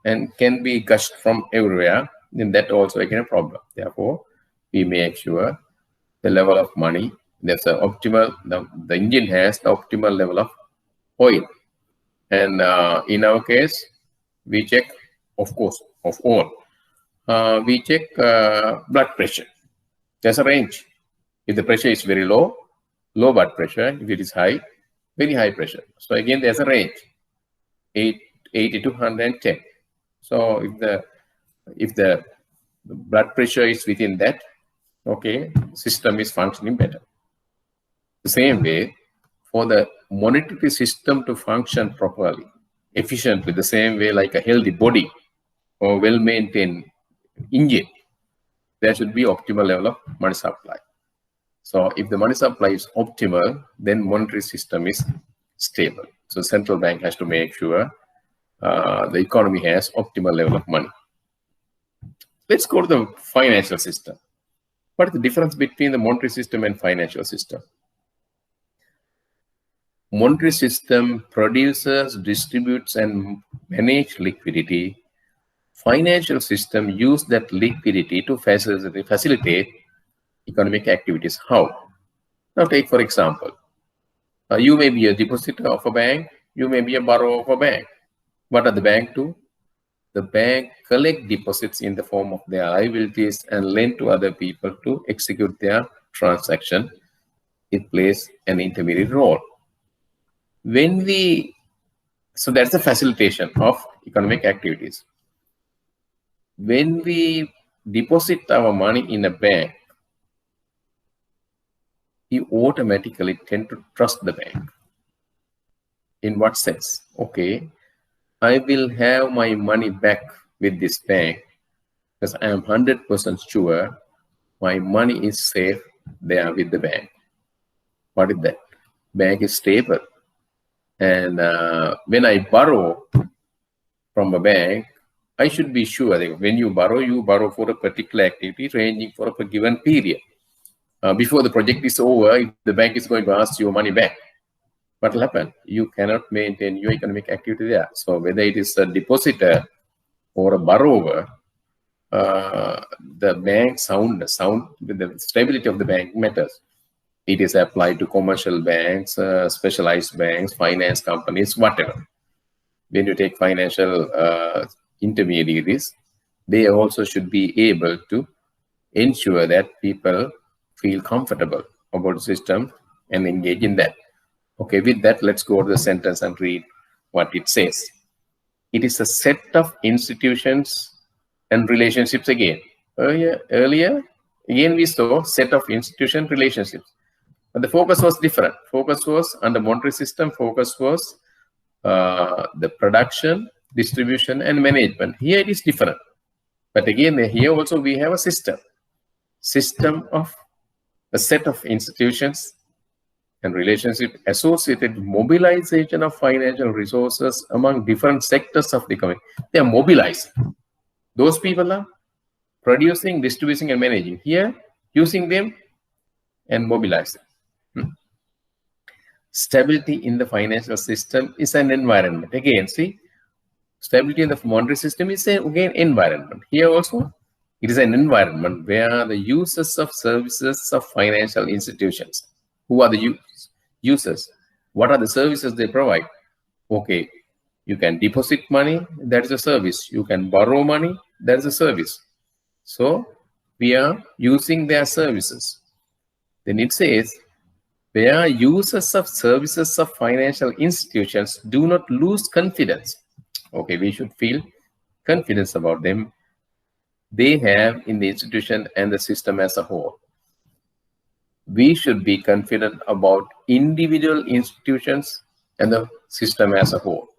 Speaker 1: and can be gushed from everywhere, then that also again a problem. Therefore, we make sure the level of money, there's an optimal, the engine has the optimal level of oil. And in our case, we check, of course, of all, we check blood pressure. There's a range. If the pressure is very low, low blood pressure. If it is high, very high pressure. So again, there's a range, 80 to 110. So if the blood pressure is within that, okay, system is functioning better. The same way, for the monetary system to function properly, efficiently, the same way like a healthy body or well-maintained engine, there should be optimal level of money supply. So if the money supply is optimal, then monetary system is stable. So central bank has to make sure the economy has optimal level of money. Let's go to the financial system. What is the difference between the monetary system and financial system? Monetary system produces, distributes, and manages liquidity. Financial system use that liquidity to facilitate economic activities. How? Now take for example, you may be a depositor of a bank, you may be a borrower of a bank. What does the bank do? The bank collect deposits in the form of their liabilities and lend to other people to execute their transaction. It plays an intermediate role. So that's the facilitation of economic activities. When we deposit our money in a bank, you automatically tend to trust the bank. In what sense? Okay, I will have my money back with this bank because I am 100% sure my money is safe there with the bank. What is that? Bank is stable. And when I borrow from a bank, I should be sure that when you borrow for a particular activity ranging for a given period. Before the project is over, if the bank is going to ask your money back, what will happen? You cannot maintain your economic activity there. So whether it is a depositor or a borrower, the bank the stability of the bank matters. It is applied to commercial banks, specialized banks, finance companies, whatever. When you take financial intermediaries, they also should be able to ensure that people feel comfortable about the system and engage in that. Okay, with that, let's go to the sentence and read what it says. It is a set of institutions and relationships again. Earlier, again we saw set of institution relationships. But the focus was different. Focus was, under monetary system, focus was the production distribution, and management. Here it is different. But again, here also we have a system of a set of institutions and relationship associated with mobilization of financial resources among different sectors of the economy. They are mobilized. Those people are producing, distributing, and managing. Here, using them and mobilizing. Stability in the financial system is an environment. Again, see, stability in the monetary system is again environment. Here also, it is an environment where the users of services of financial institutions. Who are the users? What are the services they provide? Okay, you can deposit money, that is a service. You can borrow money, that is a service. So we are using their services. Then it says, where users of services of financial institutions do not lose confidence. Okay, we should feel confidence about them. They have in the institution and the system as a whole. We should be confident about individual institutions and the system as a whole.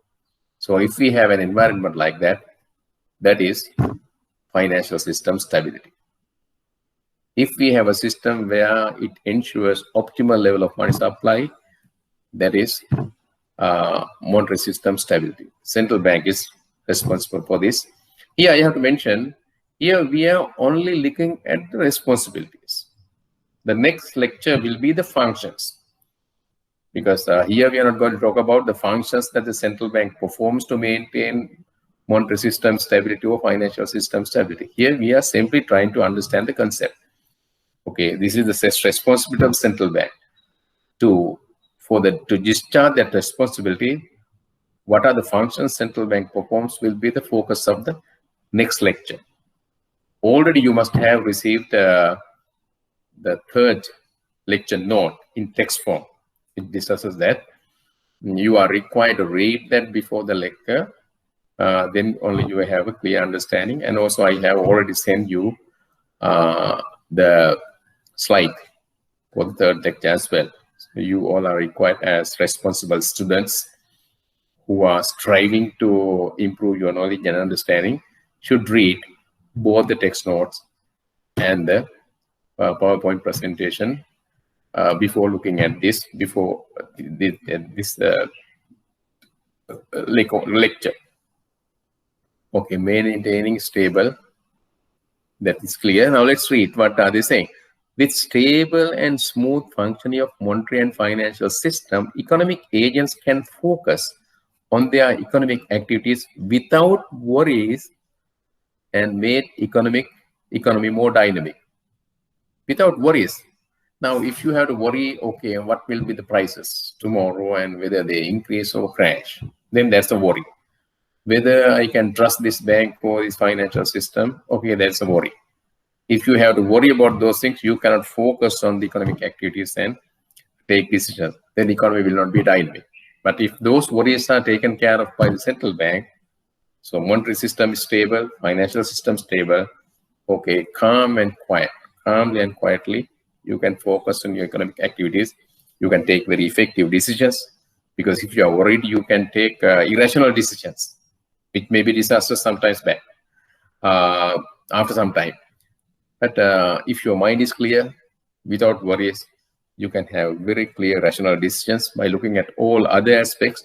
Speaker 1: So if we have an environment like that, that is financial system stability. If we have a system where it ensures optimal level of money supply, that is monetary system stability. Central bank is responsible for this. Here I have to mention, here we are only looking at the responsibilities. The next lecture will be the functions. Because here we are not going to talk about the functions that the central bank performs to maintain monetary system stability or financial system stability. Here we are simply trying to understand the concept. Okay, this is the responsibility of the central bank. To discharge that responsibility, what are the functions central bank performs will be the focus of the next lecture. Already you must have received the third lecture note in text form. It discusses that. You are required to read that before the lecture. Then only you will have a clear understanding. And also I have already sent you the slide for the third lecture as well. So you all are required as responsible students who are striving to improve your knowledge and understanding should read both the text notes and the PowerPoint presentation before looking at this, before this lecture. Okay, maintaining stable, that is clear. Now let's read what are they saying. With stable and smooth functioning of monetary and financial system, economic agents can focus on their economic activities without worries and make economy more dynamic. Without worries. Now, if you have to worry, okay, what will be the prices tomorrow and whether they increase or crash, then that's a worry. Whether I can trust this bank or this financial system, okay, that's a worry. If you have to worry about those things, you cannot focus on the economic activities and take decisions. Then the economy will not be dynamic. But if those worries are taken care of by the central bank, so monetary system is stable, financial system stable, okay, calmly and quietly, you can focus on your economic activities. You can take very effective decisions, because if you are worried, you can take irrational decisions, which may be disastrous sometimes back after some time. But if your mind is clear, without worries, you can have very clear rational decisions by looking at all other aspects,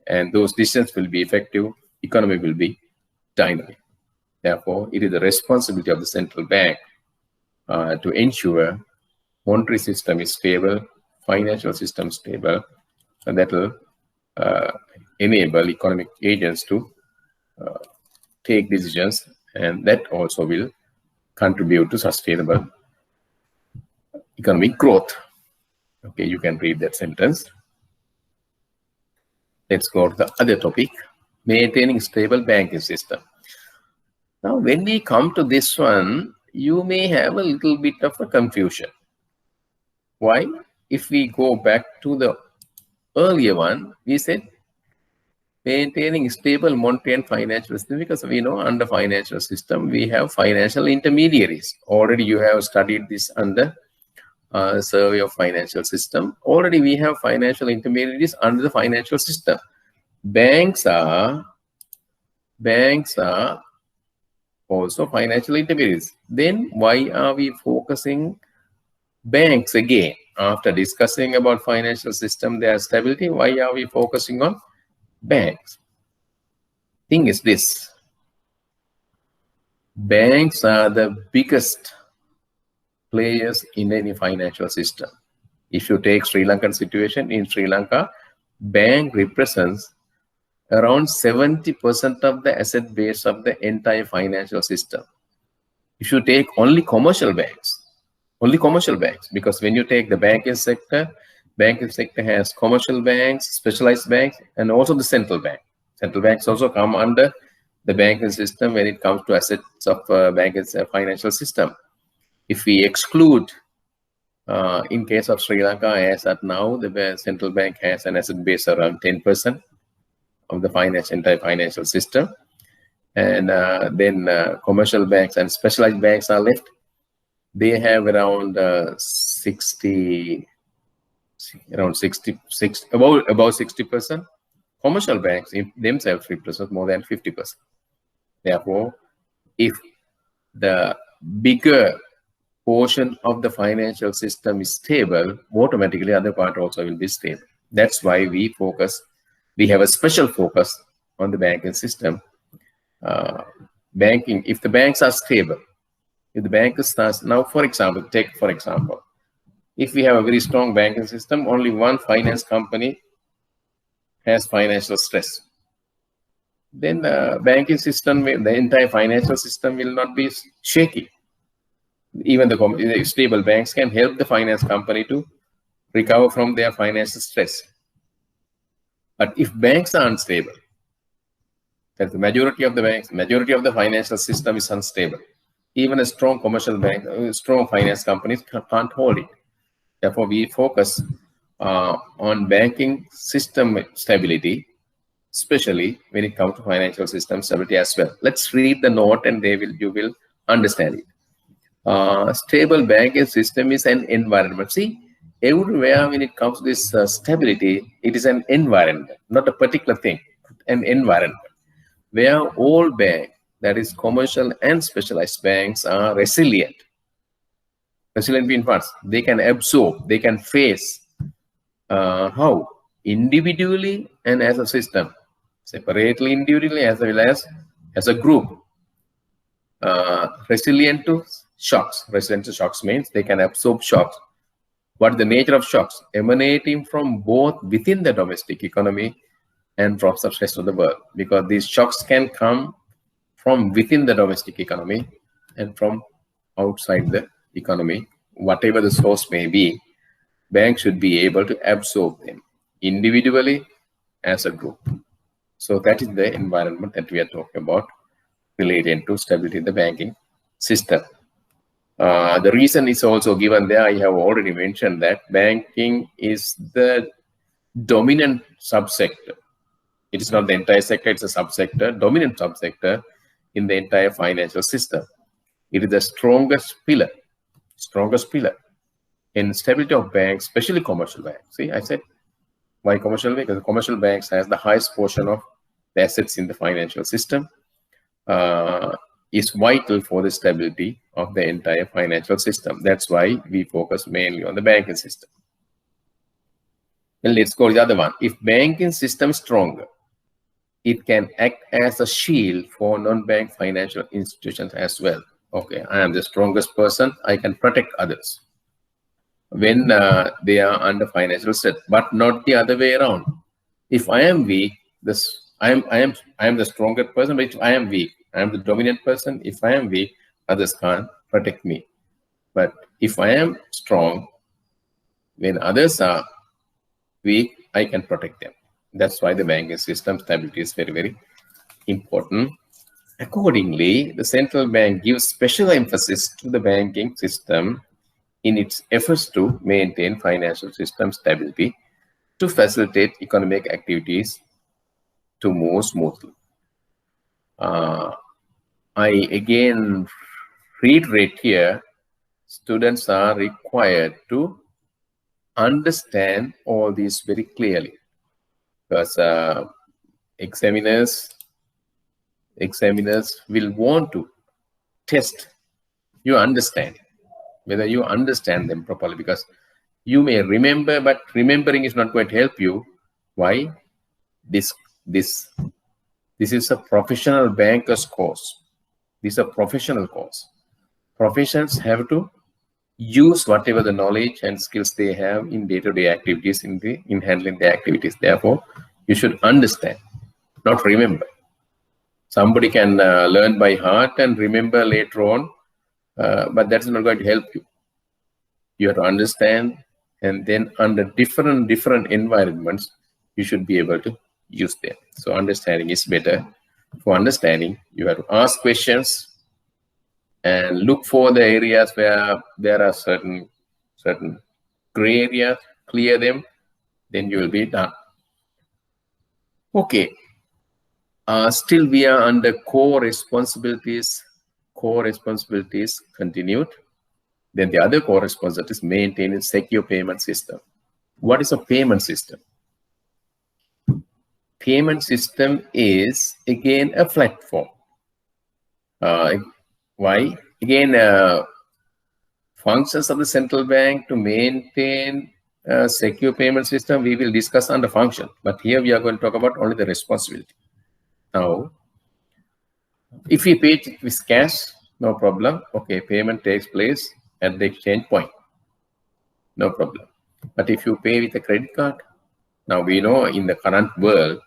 Speaker 1: and those decisions will be effective, economy will be dynamic. Therefore, it is the responsibility of the central bank to ensure monetary system is stable, financial system stable, and that will enable economic agents to take decisions, and that also will contribute to sustainable economic growth. Okay, you can read that sentence. Let's go to the other topic, maintaining stable banking system. Now, when we come to this one, you may have a little bit of a confusion. Why? If we go back to the earlier one, we said maintaining stable monetary and financial system, because we know under financial system, we have financial intermediaries. Already you have studied this under survey of financial system. Already we have financial intermediaries under the financial system. Banks are banks are also financial intermediaries. Then why are we focusing banks again? After discussing about financial system, their stability, why are we focusing on banks? Thing is this: banks are the biggest players in any financial system. If you take Sri Lankan situation, in Sri Lanka, bank represents around 70% of the asset base of the entire financial system. If you take only commercial banks, because when you take the banking sector has commercial banks, specialized banks, and also the central bank. Central banks also come under the banking system when it comes to assets of banking financial system. If we exclude, in case of Sri Lanka, as at now, the central bank has an asset base around 10% of the entire financial system. And then commercial banks and specialized banks are left. They have around 60%. Commercial banks themselves represent more than 50%. Therefore, if the bigger portion of the financial system is stable, automatically other part also will be stable. That's why we have a special focus on the banking system. Banking, if the banks are stable, if the bank starts, now for example, if we have a very strong banking system, only one finance company has financial stress, then the banking system, the entire financial system will not be shaky. Even the stable banks can help the finance company to recover from their financial stress. But if banks are unstable, that the majority of the financial system is unstable. Even a strong commercial bank, strong finance companies can't hold it. Therefore, we focus on banking system stability, especially when it comes to financial system stability as well. Let's read the note and you will understand it. Stable banking system is an environment. See, everywhere when it comes to this stability, it is an environment, not a particular thing, an environment where all banks, that is commercial and specialized banks, are resilient. Resilient means what? They can absorb, they can face. How? Individually and as a system. Separately, individually, as well as a group. Resilient to shocks. Resilient to shocks means they can absorb shocks. What is the nature of shocks? Emanating from both within the domestic economy and from the rest of the world. Because these shocks can come from within the domestic economy and from outside the economy. Whatever the source may be, banks should be able to absorb them individually as a group. So that is the environment that we are talking about related to stability in the banking system. The reason is also given there. I have already mentioned that banking is the dominant subsector. It is not the entire sector, it's a subsector, dominant subsector in the entire financial system. It is the strongest pillar in stability of banks, especially commercial banks. See, I said, why commercial banks? Because commercial banks has the highest portion of the assets in the financial system, is vital for the stability of the entire financial system. That's why we focus mainly on the banking system. Then let's go to the other one. If banking system is stronger, it can act as a shield for non-bank financial institutions as well. Okay, I am the strongest person, I can protect others when they are under financial stress, but not the other way around. If I am weak, I am the stronger person, but if I am weak, I am the dominant person. If I am weak, others can't protect me. But if I am strong, when others are weak, I can protect them. That's why the banking system stability is very, very important. Accordingly, the central bank gives special emphasis to the banking system in its efforts to maintain financial system stability to facilitate economic activities to move smoothly. I again reiterate here, students are required to understand all these very clearly, because examiners examiners will want to test your understanding, whether you understand them properly, because you may remember, but remembering is not going to help you. Why? This is a professional banker's course. This is a professional course. Professionals have to use whatever the knowledge and skills they have in day-to-day activities, in handling the activities. Therefore, you should understand, not remember. Somebody can learn by heart and remember later on, but that's not going to help you. You have to understand, and then under different environments, you should be able to use them. So understanding is better. For understanding, you have to ask questions and look for the areas where there are certain gray areas, clear them, then you will be done. Okay. Still we are under core responsibilities. Core responsibilities continued. Then the other core responsibility is maintaining secure payment system. What is a payment system? Payment system is again a platform. Why? Again, functions of the central bank to maintain a secure payment system, we will discuss under function. But here we are going to talk about only the responsibility. Now, if we pay it with cash, no problem. Okay, payment takes place at the exchange point. No problem. But if you pay with a credit card, now we know in the current world,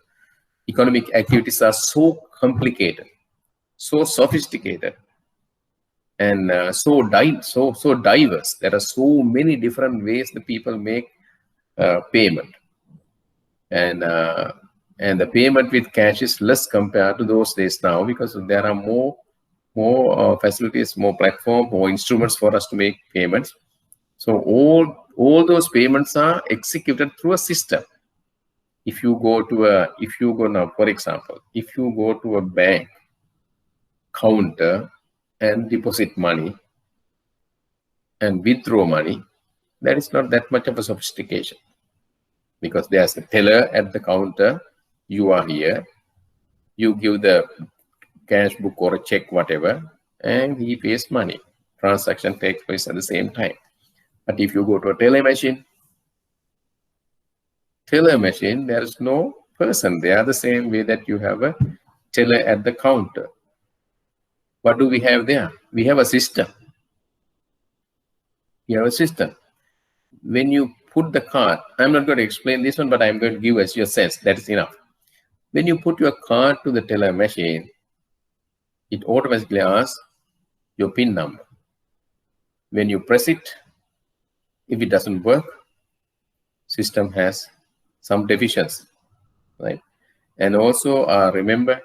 Speaker 1: economic activities are so complicated, so sophisticated, and so diverse. There are so many different ways the people make payment, and the payment with cash is less compared to those days now, because there are more facilities, more platform, more instruments for us to make payments. So all those payments are executed through a system. If you go now, for example, if you go to a bank counter and deposit money and withdraw money, that is not that much of a sophistication, because there's a teller at the counter. You are here, you give the cash book or a check, whatever, and he pays money. Transaction takes place at the same time. But if you go to a teller machine, there is no person there, the same way that you have a teller at the counter. What do we have there? We have a system. You have a system. When you put the card, I'm not going to explain this one, but I'm going to give us your sense. That is enough. When you put your card to the teller machine, it automatically asks your PIN number. When you press it, if it doesn't work, system has some deficiency, right? And also remember,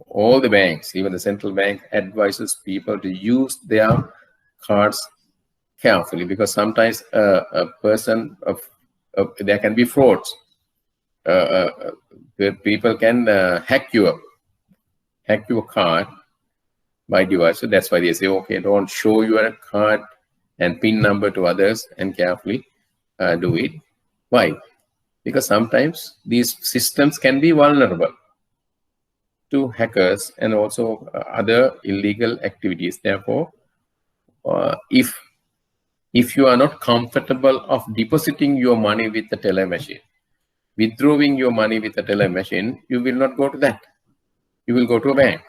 Speaker 1: all the banks, even the central bank, advises people to use their cards carefully, because sometimes a person there can be frauds. People can hack your card by device. So that's why they say, okay, don't show your card and PIN number to others, and carefully do it. Why? Because sometimes these systems can be vulnerable to hackers and also other illegal activities. Therefore, if you are not comfortable of depositing your money with the teller machine, withdrawing your money with the teller machine, you will not go to that. You will go to a bank.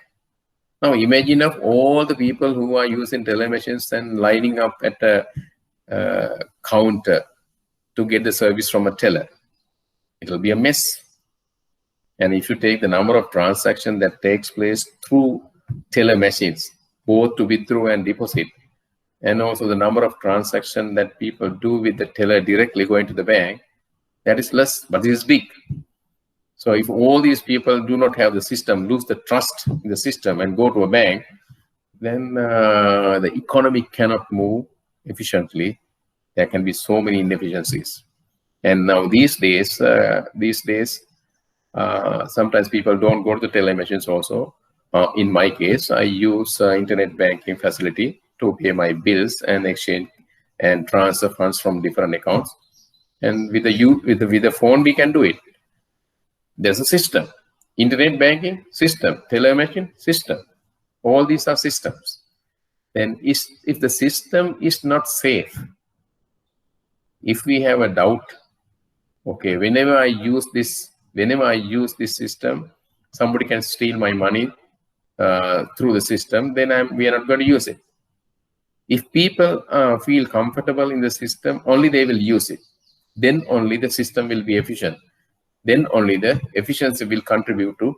Speaker 1: Now imagine of all the people who are using teller machines and lining up at a counter to get the service from a teller. It will be a mess. And if you take the number of transactions that takes place through teller machines, both to withdraw and deposit, and also the number of transactions that people do with the teller directly going to the bank, that is less, but it is big. So if all these people do not have the system, lose the trust in the system and go to a bank, then the economy cannot move efficiently. There can be so many inefficiencies. And now these days, sometimes people don't go to the teller machines also. In my case, I use internet banking facility to pay my bills and exchange and transfer funds from different accounts. And with the phone, we can do it. There's a system. Internet banking, system. Teller machine, system. All these are systems. Then if the system is not safe, if we have a doubt, okay, whenever I use this system, somebody can steal my money through the system, then we are not going to use it. If people feel comfortable in the system, only they will use it. Then only the system will be efficient. Then only the efficiency will contribute to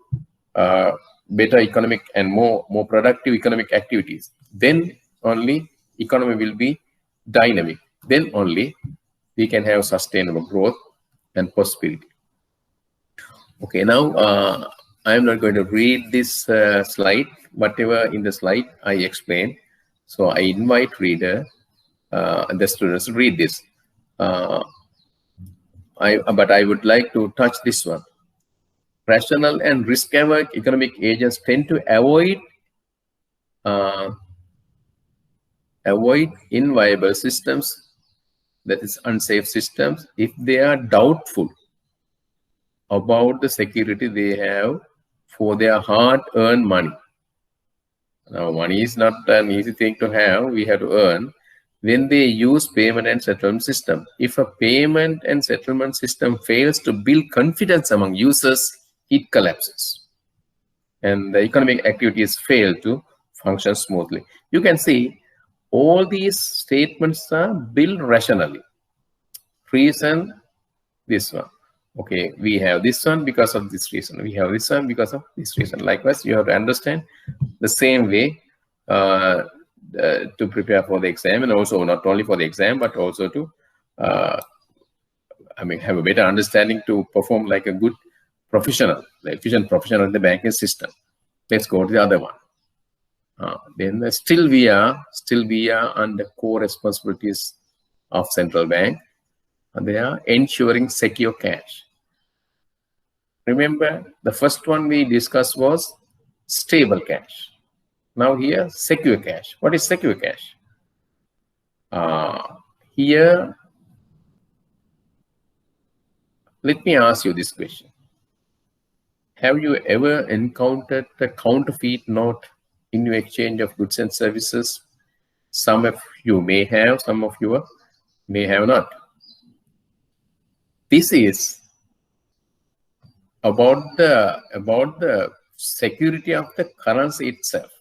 Speaker 1: better economic and more productive economic activities. Then only economy will be dynamic. Then only we can have sustainable growth and prosperity. Okay, now I am not going to read this slide. Whatever in the slide I explain. So I invite reader and the students to read this. But I would like to touch this one. Rational and risk-aware economic agents tend to avoid inviable systems, that is unsafe systems, if they are doubtful about the security they have for their hard-earned money. Now, money is not an easy thing to have. We have to earn. When they use payment and settlement system, if a payment and settlement system fails to build confidence among users, it collapses. And the economic activities fail to function smoothly. You can see all these statements are built rationally. Reason, this one. Okay, we have this one because of this reason. We have this one because of this reason. Likewise, you have to understand the same way to prepare for the exam, and also not only for the exam, but also to have a better understanding to perform like a good professional, the efficient professional in the banking system. Let's go to the other one. Then still we are under core responsibilities of central bank. They are ensuring secure cash. Remember, the first one we discussed was stable cash. Now here, secure cash. What is secure cash? Here, let me ask you this question. Have you ever encountered a counterfeit note in your exchange of goods and services? Some of you may have, some of you may have not. This is about the security of the currency itself.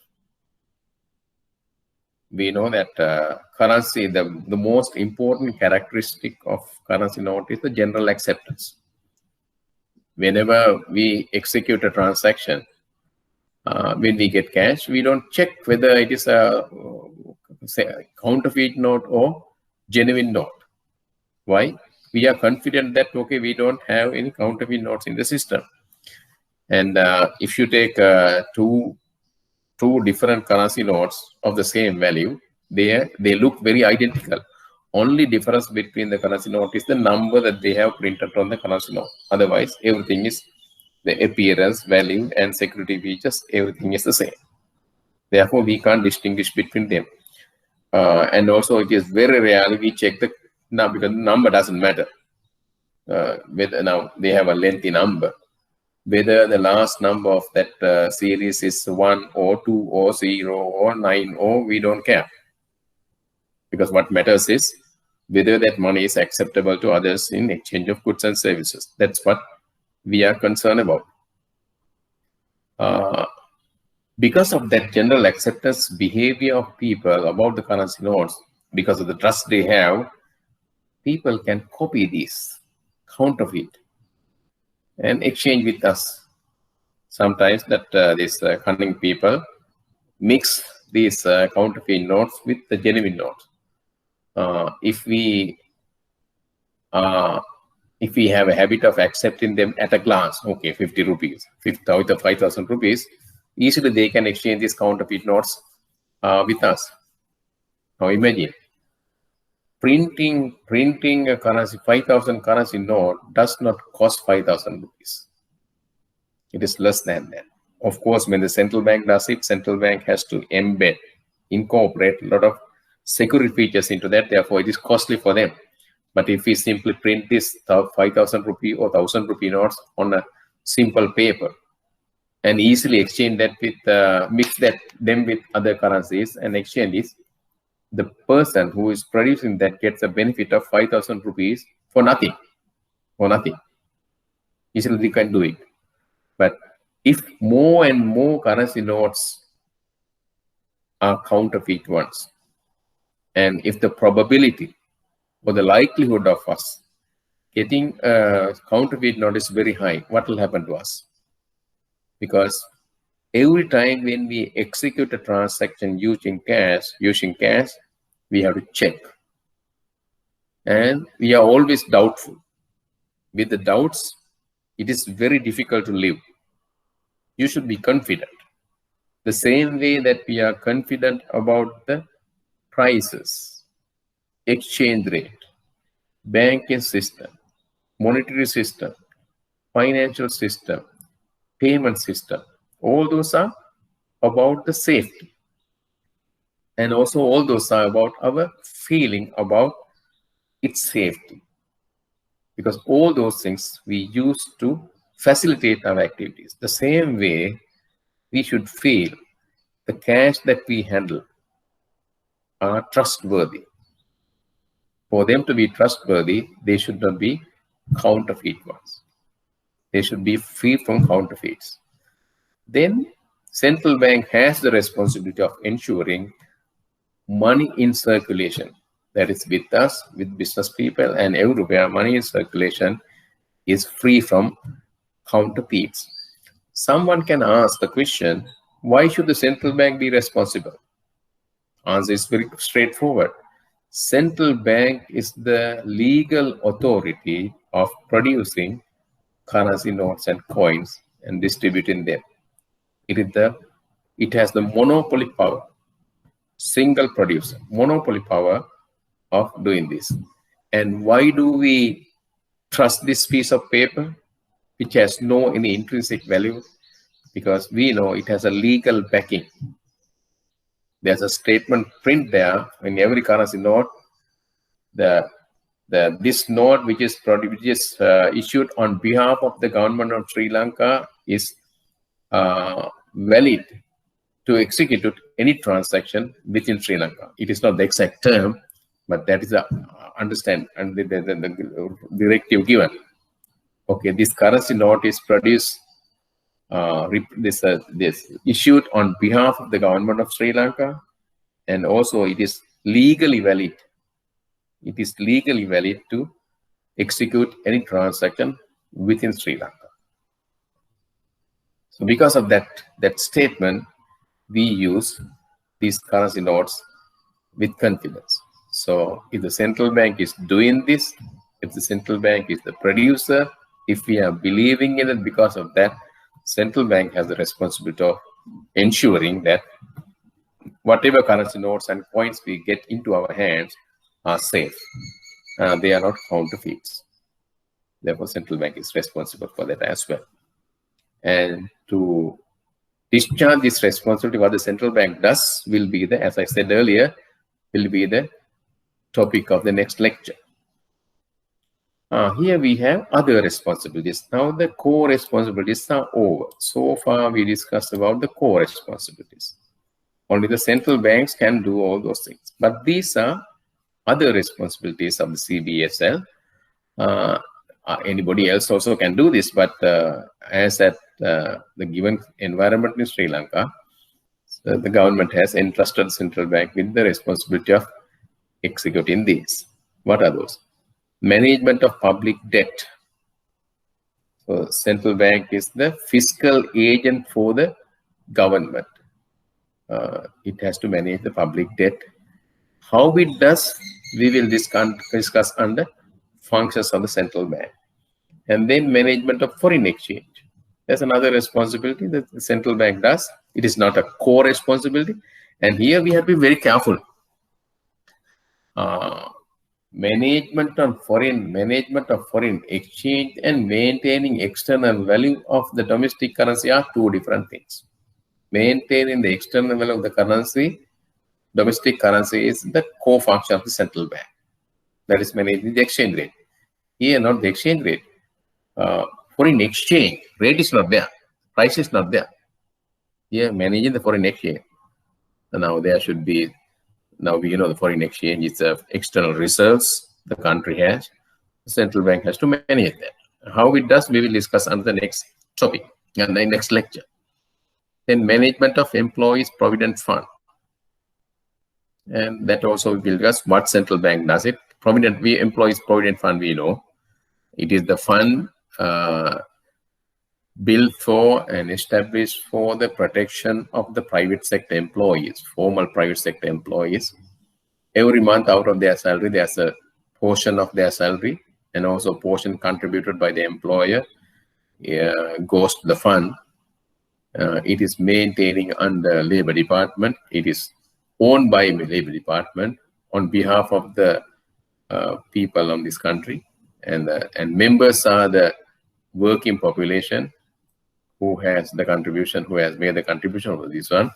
Speaker 1: We know that currency, the most important characteristic of currency note is the general acceptance. Whenever we execute a transaction, when we get cash, we don't check whether it is a counterfeit note or genuine note. Why? We are confident that, okay, we don't have any counterfeit notes in the system. And if you take two different currency notes of the same value, they look very identical. Only difference between the currency note is the number that they have printed on the currency note. Otherwise, everything is the appearance, value, and security features, everything is the same. Therefore, we can't distinguish between them. And also, it is very rarely we check the number, because the number doesn't matter. Now, they have a lengthy number. Whether the last number of that series is 1 or 2 or 0 or 9 or we don't care. Because what matters is whether that money is acceptable to others in exchange of goods and services. That's what we are concerned about. Because of that general acceptance behavior of people about the currency notes, because of the trust they have, people can copy these, counterfeit, and exchange with us. Sometimes that these cunning people mix these counterfeit notes with the genuine notes. If we have a habit of accepting them at a glance, okay, 50 rupees, 5,000 rupees, easily they can exchange these counterfeit notes with us. Now imagine, printing a currency, 5,000 currency note does not cost 5,000 rupees. It is less than that. Of course, when the central bank does it, central bank has to incorporate a lot of security features into that. Therefore, it is costly for them. But if we simply print this 5,000 rupee or 1,000 rupee notes on a simple paper, and easily exchange that with mix them with other currencies and exchange is, the person who is producing that gets a benefit of 5,000 rupees for nothing. For nothing. Easily they can do it. But if more and more currency notes are counterfeit ones, and if the probability or the likelihood of us getting a counterfeit note is very high, what will happen to us? Because every time when we execute a transaction using cash, we have to check. And we are always doubtful. With the doubts, it is very difficult to live. You should be confident. The same way that we are confident about the prices, exchange rate, banking system, monetary system, financial system, payment system, all those are about the safety. And also all those are about our feeling about its safety. Because all those things we use to facilitate our activities. The same way we should feel the cash that we handle are trustworthy. For them to be trustworthy, they should not be counterfeit ones. They should be free from counterfeits. Then central bank has the responsibility of ensuring money in circulation, that is with us, with business people and everywhere, money in circulation is free from counterfeits. Someone can ask the question, why should the central bank be responsible? Answer is very straightforward. Central bank is the legal authority of producing currency notes and coins and distributing them. It has the monopoly power, single producer, monopoly power of doing this. And why do we trust this piece of paper, which has no any intrinsic value? Because we know it has a legal backing. There's a statement print there in every currency note. This note, which is issued on behalf of the government of Sri Lanka, is valid to execute any transaction within Sri Lanka. It is not the exact term, but that is the understand and the directive given. Okay, this currency note is produced, this issued on behalf of the government of Sri Lanka, and also it is legally valid. It is legally valid to execute any transaction within Sri Lanka. So because of that statement, we use these currency notes with confidence. So if the central bank is doing this, if the central bank is the producer, if we are believing in it, because of that, central bank has the responsibility of ensuring that whatever currency notes and coins we get into our hands are safe. They are not counterfeits. Therefore, central bank is responsible for that as well. And to discharge this responsibility, what the central bank does will be the, as I said earlier, will be the topic of the next lecture. Here we have other responsibilities. Now the core responsibilities are over. So far we discussed about the core responsibilities. Only the central banks can do all those things. But these are other responsibilities of the CBSL. Anybody else also can do this, but as at the given environment in Sri Lanka, the government has entrusted the central bank with the responsibility of executing these. What are those? Management of public debt. So central bank is the fiscal agent for the government. It has to manage the public debt. How it does, we will discuss under functions of the central bank. And then management of foreign exchange. There's another responsibility that the central bank does. It is not a core responsibility. And here we have to be very careful. Management of foreign exchange and maintaining external value of the domestic currency are two different things. Maintaining the external value of the currency, domestic currency, is the core function of the central bank. That is managing the exchange rate. Here, not the exchange rate. Foreign exchange rate is not there. Price is not there. Yeah, managing the foreign exchange. Now there should be, now we know the foreign exchange is the external reserves the country has. The central bank has to manage that. How it does, we will discuss under the next topic and the next lecture. Then management of employees provident fund. And that also we will discuss what central bank does it. Employees provident fund, we know. It is the fund built for and established for the protection of the private sector employees, formal private sector employees. Every month out of their salary, there's a portion of their salary and also portion contributed by the employer goes to the fund. It is maintaining under Labor Department. It is owned by Labor Department on behalf of the people of this country, and members are the working population who has the contribution, who has made the contribution of this one.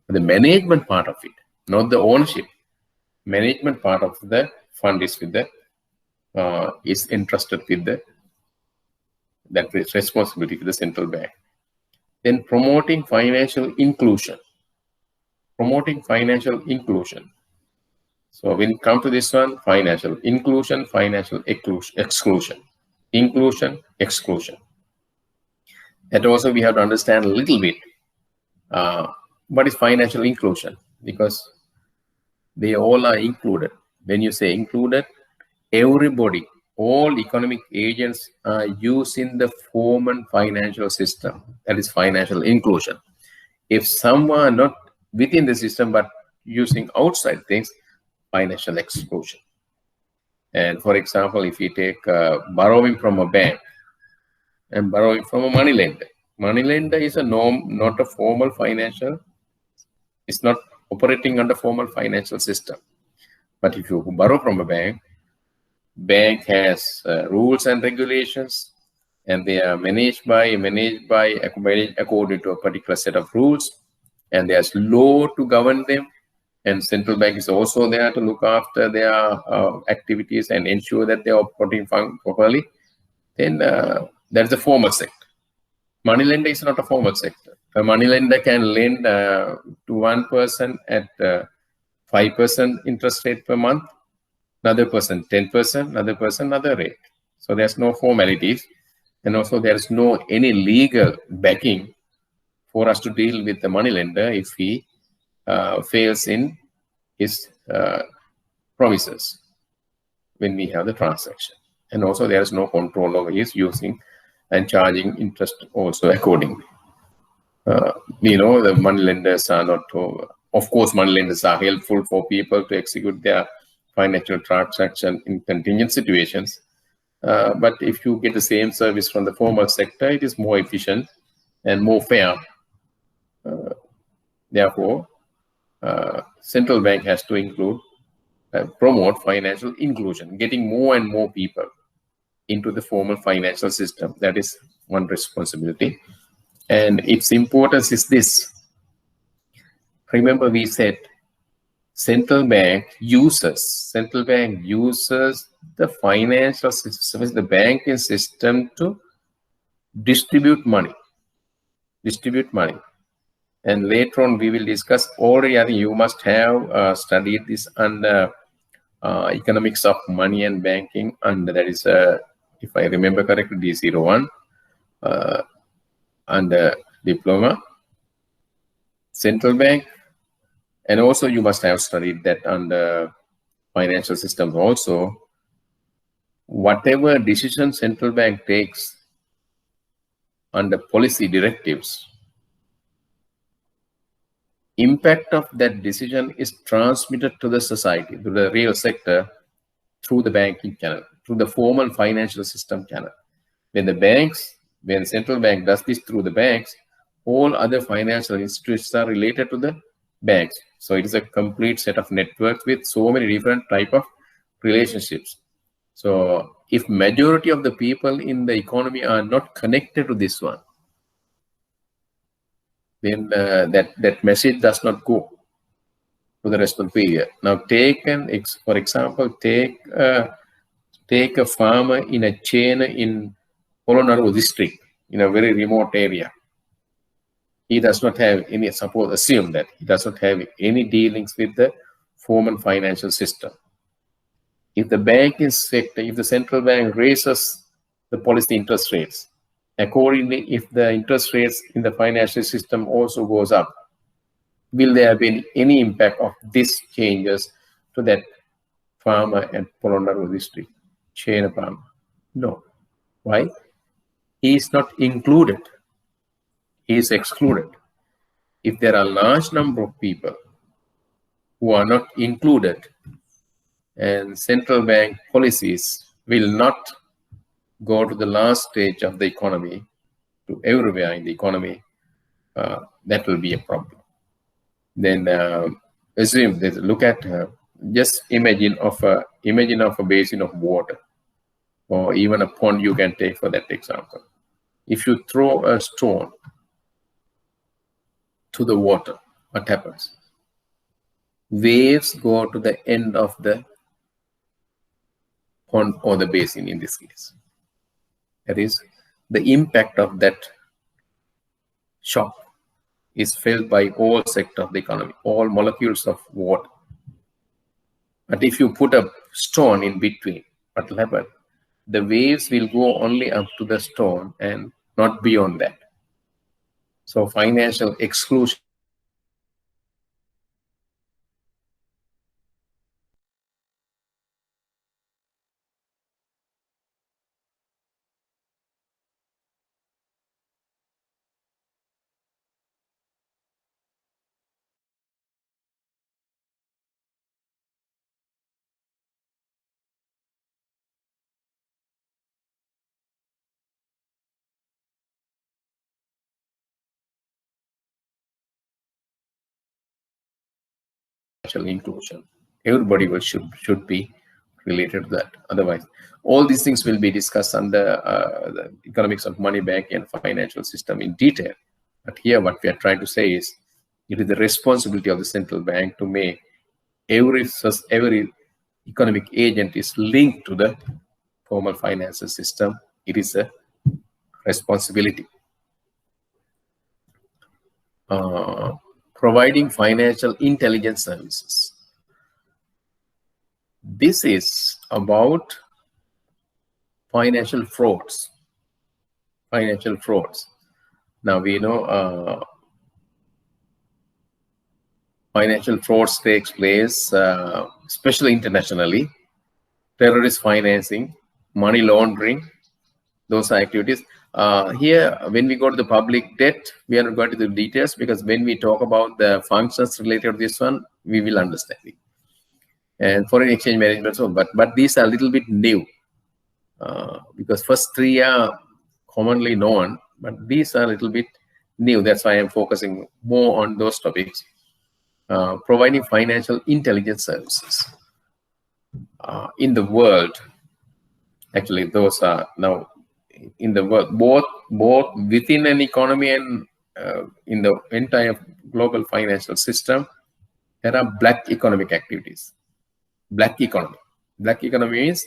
Speaker 1: The management part of it, not the ownership. Management part of the fund is with the is entrusted with the that responsibility to the central bank. Then promoting financial inclusion. Promoting financial inclusion. So when it comes to this one, financial inclusion, financial exclusion. Inclusion, exclusion. That also we have to understand a little bit what is financial inclusion, because they all are included. When you say included, everybody, all economic agents are using the formal financial system. That is financial inclusion. If someone are not within the system but using outside things, financial exclusion. And for example, if you take borrowing from a bank and borrowing from a money lender. Money lender is a norm, not a formal financial. It's not operating under formal financial system. But if you borrow from a bank has rules and regulations, and they are managed according to a particular set of rules, and there's law to govern them. And central bank is also there to look after their activities and ensure that they are operating properly. Then there's the formal sector. Money lender is not a formal sector. A money lender can lend to one person at 5% interest rate per month, another person 10%, another person another rate. So there's no formalities, and also there's no any legal backing for us to deal with the money lender if he fails in his promises when we have the transaction. And also there is no control over his using and charging interest also accordingly. We know the money lenders are not, of course, money lenders are helpful for people to execute their financial transaction in contingent situations. But if you get the same service from the formal sector, it is more efficient and more fair. Therefore, central bank has to include, promote financial inclusion, getting more and more people into the formal financial system. That is one responsibility. And its importance is this. Remember, we said central bank uses the financial system, the banking system to distribute money. And later on, we will discuss, already I think you must have studied this under economics of money and banking, and that is, if I remember correctly, D01 under diploma, central bank. And also you must have studied that under financial systems also. Whatever decision central bank takes under policy directives, impact of that decision is transmitted to the society, to the real sector, through the banking channel, through the formal financial system channel. When central bank does this through the banks, all other financial institutions are related to the banks. So it is a complete set of networks with so many different type of relationships. So if majority of the people in the economy are not connected to this one, then that message does not go to the rest of the area. Now, for example, take a farmer in a chain in Polonnaruwa district, in a very remote area. he does not have any, assume that he does not have any dealings with the formal financial system. If the banking sector, if the central bank raises the policy interest rates, accordingly, if the interest rates in the financial system also goes up, will there have been any impact of these changes to that farmer at Polonnaruwa district, Chena farmer? No. Why? He is not included. He is excluded. If there are a large number of people who are not included, and central bank policies will not go to the last stage of the economy, to everywhere in the economy, that will be a problem. Then assume that, look at, just imagine of a basin of water, or even a pond you can take for that example. If you throw a stone to the water, what happens? Waves go to the end of the pond or the basin in this case. That is, the impact of that shock is felt by all sectors of the economy, all molecules of water. But if you put a stone in between, what will happen? The waves will go only up to the stone and not beyond that. So financial exclusion inclusion. Everybody should be related to that. Otherwise, all these things will be discussed under the economics of money banking and financial system in detail. But here, what we are trying to say is, it is the responsibility of the central bank to make every economic agent is linked to the formal financial system. It is a responsibility. Providing financial intelligence services. This is about financial frauds. Financial frauds. Now we know financial frauds takes place, especially internationally. Terrorist financing, money laundering, those are activities. Here, when we go to the public debt, we are not going to the details, because when we talk about the functions related to this one, we will understand it. And foreign exchange management, so but these are a little bit new, because first three are commonly known, but these are a little bit new. That's why I'm focusing more on those topics. Providing financial intelligence services in the world. Actually, those are now in the world, both within an economy and in the entire global financial system, there are black economic activities. Black economy. Black economy means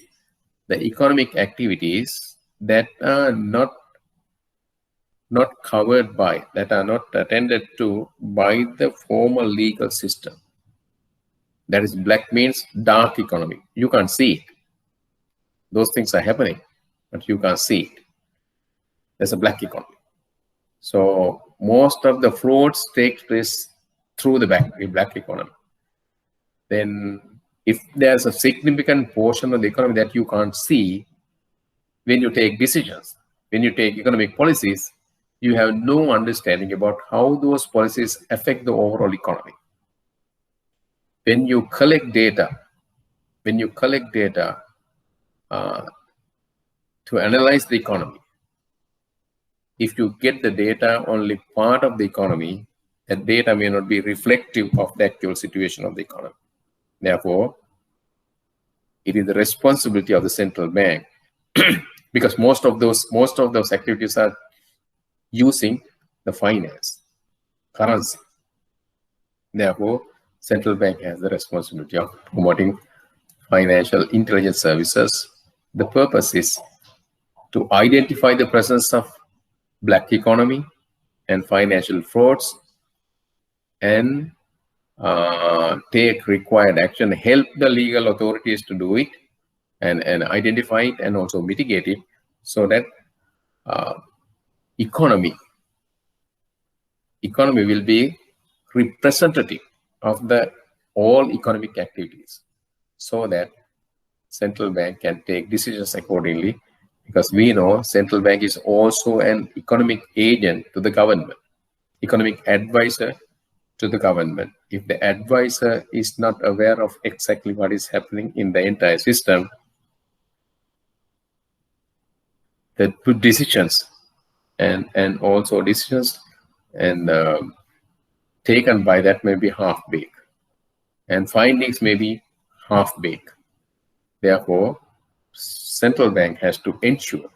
Speaker 1: the economic activities that are not covered by, that are not attended to by the formal legal system. That is, black means dark economy. You can't see it. Those things are happening, but you can't see it. There's a black economy. So most of the frauds take place through the black economy. Then if there's a significant portion of the economy that you can't see, when you take decisions, when you take economic policies, you have no understanding about how those policies affect the overall economy. When you collect data, to analyze the economy, if you get the data only part of the economy, that data may not be reflective of the actual situation of the economy. Therefore, it is the responsibility of the central bank, because most of those activities are using the finance, currency. Therefore, central bank has the responsibility of promoting financial intelligence services. The purpose is to identify the presence of black economy and financial frauds, and take required action, help the legal authorities to do it, and identify it and also mitigate it, so that economy will be representative of the all economic activities, so that central bank can take decisions accordingly, because we know central bank is also an economic agent to the government, economic advisor to the government. If the advisor is not aware of exactly what is happening in the entire system, the decisions and also decisions and taken by that may be half-baked, and findings may be half-baked. Therefore, central bank has to ensure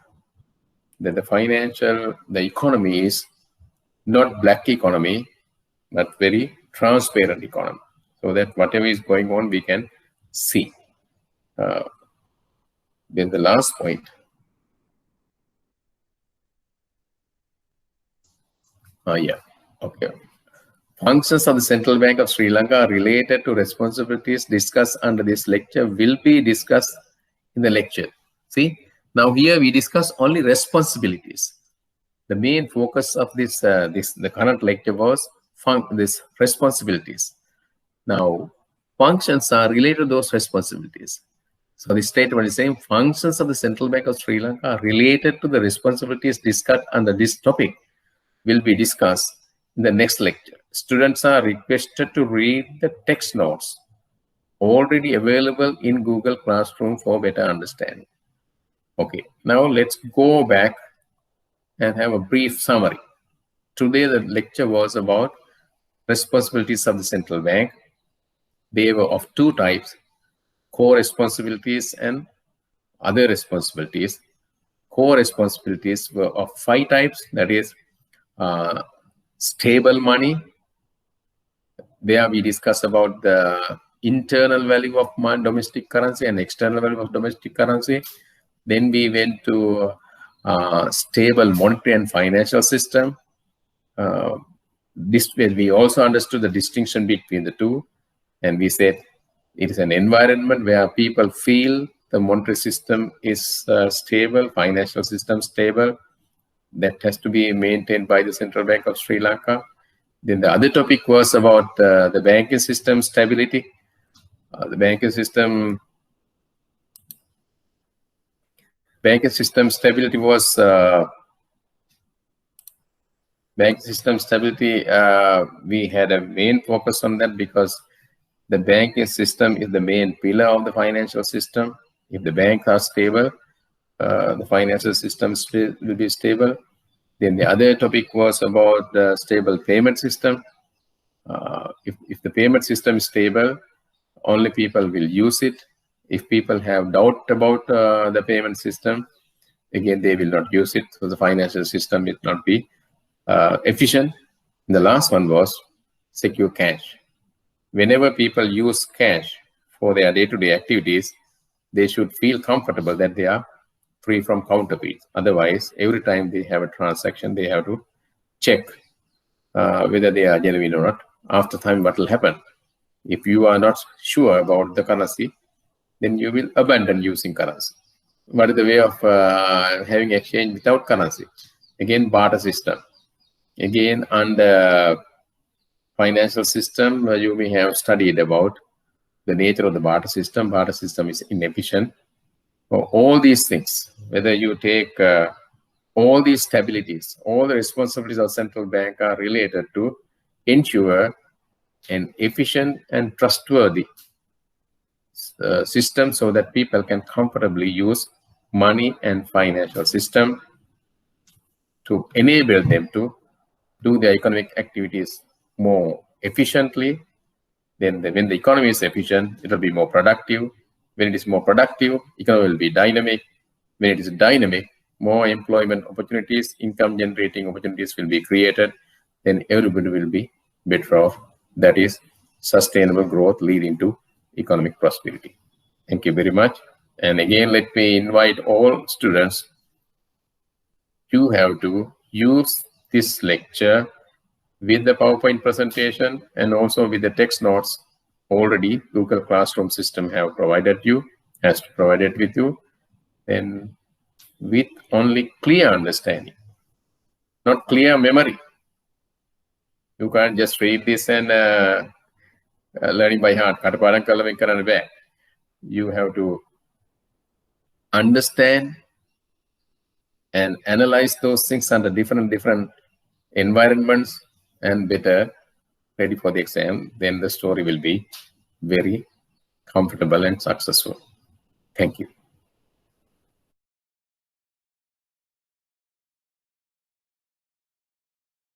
Speaker 1: that the economy is not black economy, but very transparent economy, so that whatever is going on, we can see. Then the last point. Yeah, okay. Functions of the Central Bank of Sri Lanka are related to responsibilities discussed under this lecture will be discussed in the lecture. See, now here we discuss only responsibilities. The main focus of the current lecture was this responsibilities. Now, functions are related to those responsibilities. So the statement is saying functions of the Central Bank of Sri Lanka are related to the responsibilities discussed under this topic will be discussed in the next lecture. Students are requested to read the text notes already available in Google Classroom for better understanding. Okay, now let's go back and have a brief summary. Today the lecture was about responsibilities of the central bank. They were of two types: core responsibilities and other responsibilities. Core responsibilities were of 5 types, that is stable money. There we discussed about the internal value of domestic currency and external value of domestic currency. Then we went to stable monetary and financial system. This way we also understood the distinction between the two, and we said it is an environment where people feel the monetary system is stable, financial system stable. That has to be maintained by the Central Bank of Sri Lanka. Then the other topic was about the banking system stability. The banking system stability was banking system stability. We had a main focus on that because the banking system is the main pillar of the financial system. If the banks are stable, the financial system will be stable. Then the other topic was about the stable payment system. If the payment system is stable, only people will use it. If people have doubt about the payment system, again, they will not use it. So the financial system will not be efficient. And the last one was secure cash. Whenever people use cash for their day-to-day activities, they should feel comfortable that they are free from counterfeits. Otherwise, every time they have a transaction, they have to check whether they are genuine or not. After time, what will happen? If you are not sure about the currency, then you will abandon using currency. What is the way of having exchange without currency? Again, barter system. Again, under financial system, you may have studied about the nature of the barter system. Barter system is inefficient. For all these things, whether you take all these stabilities, all the responsibilities of central bank are related to ensure an efficient and trustworthy system so that people can comfortably use money and financial system to enable them to do their economic activities more efficiently. Then when the economy is efficient, it will be more productive. When it is more productive, economy will be dynamic. When it is dynamic, more employment opportunities, income generating opportunities will be created. Then everybody will be better off. That is sustainable growth leading to economic prosperity. Thank you very much. And again, let me invite all students. You have to use this lecture with the PowerPoint presentation and also with the text notes already Google Classroom system has provided with you, then with only clear understanding, not clear memory. You can't just read this and learning by heart. You have to understand and analyze those things under different environments and better ready for the exam. Then the story will be very comfortable and successful. Thank you.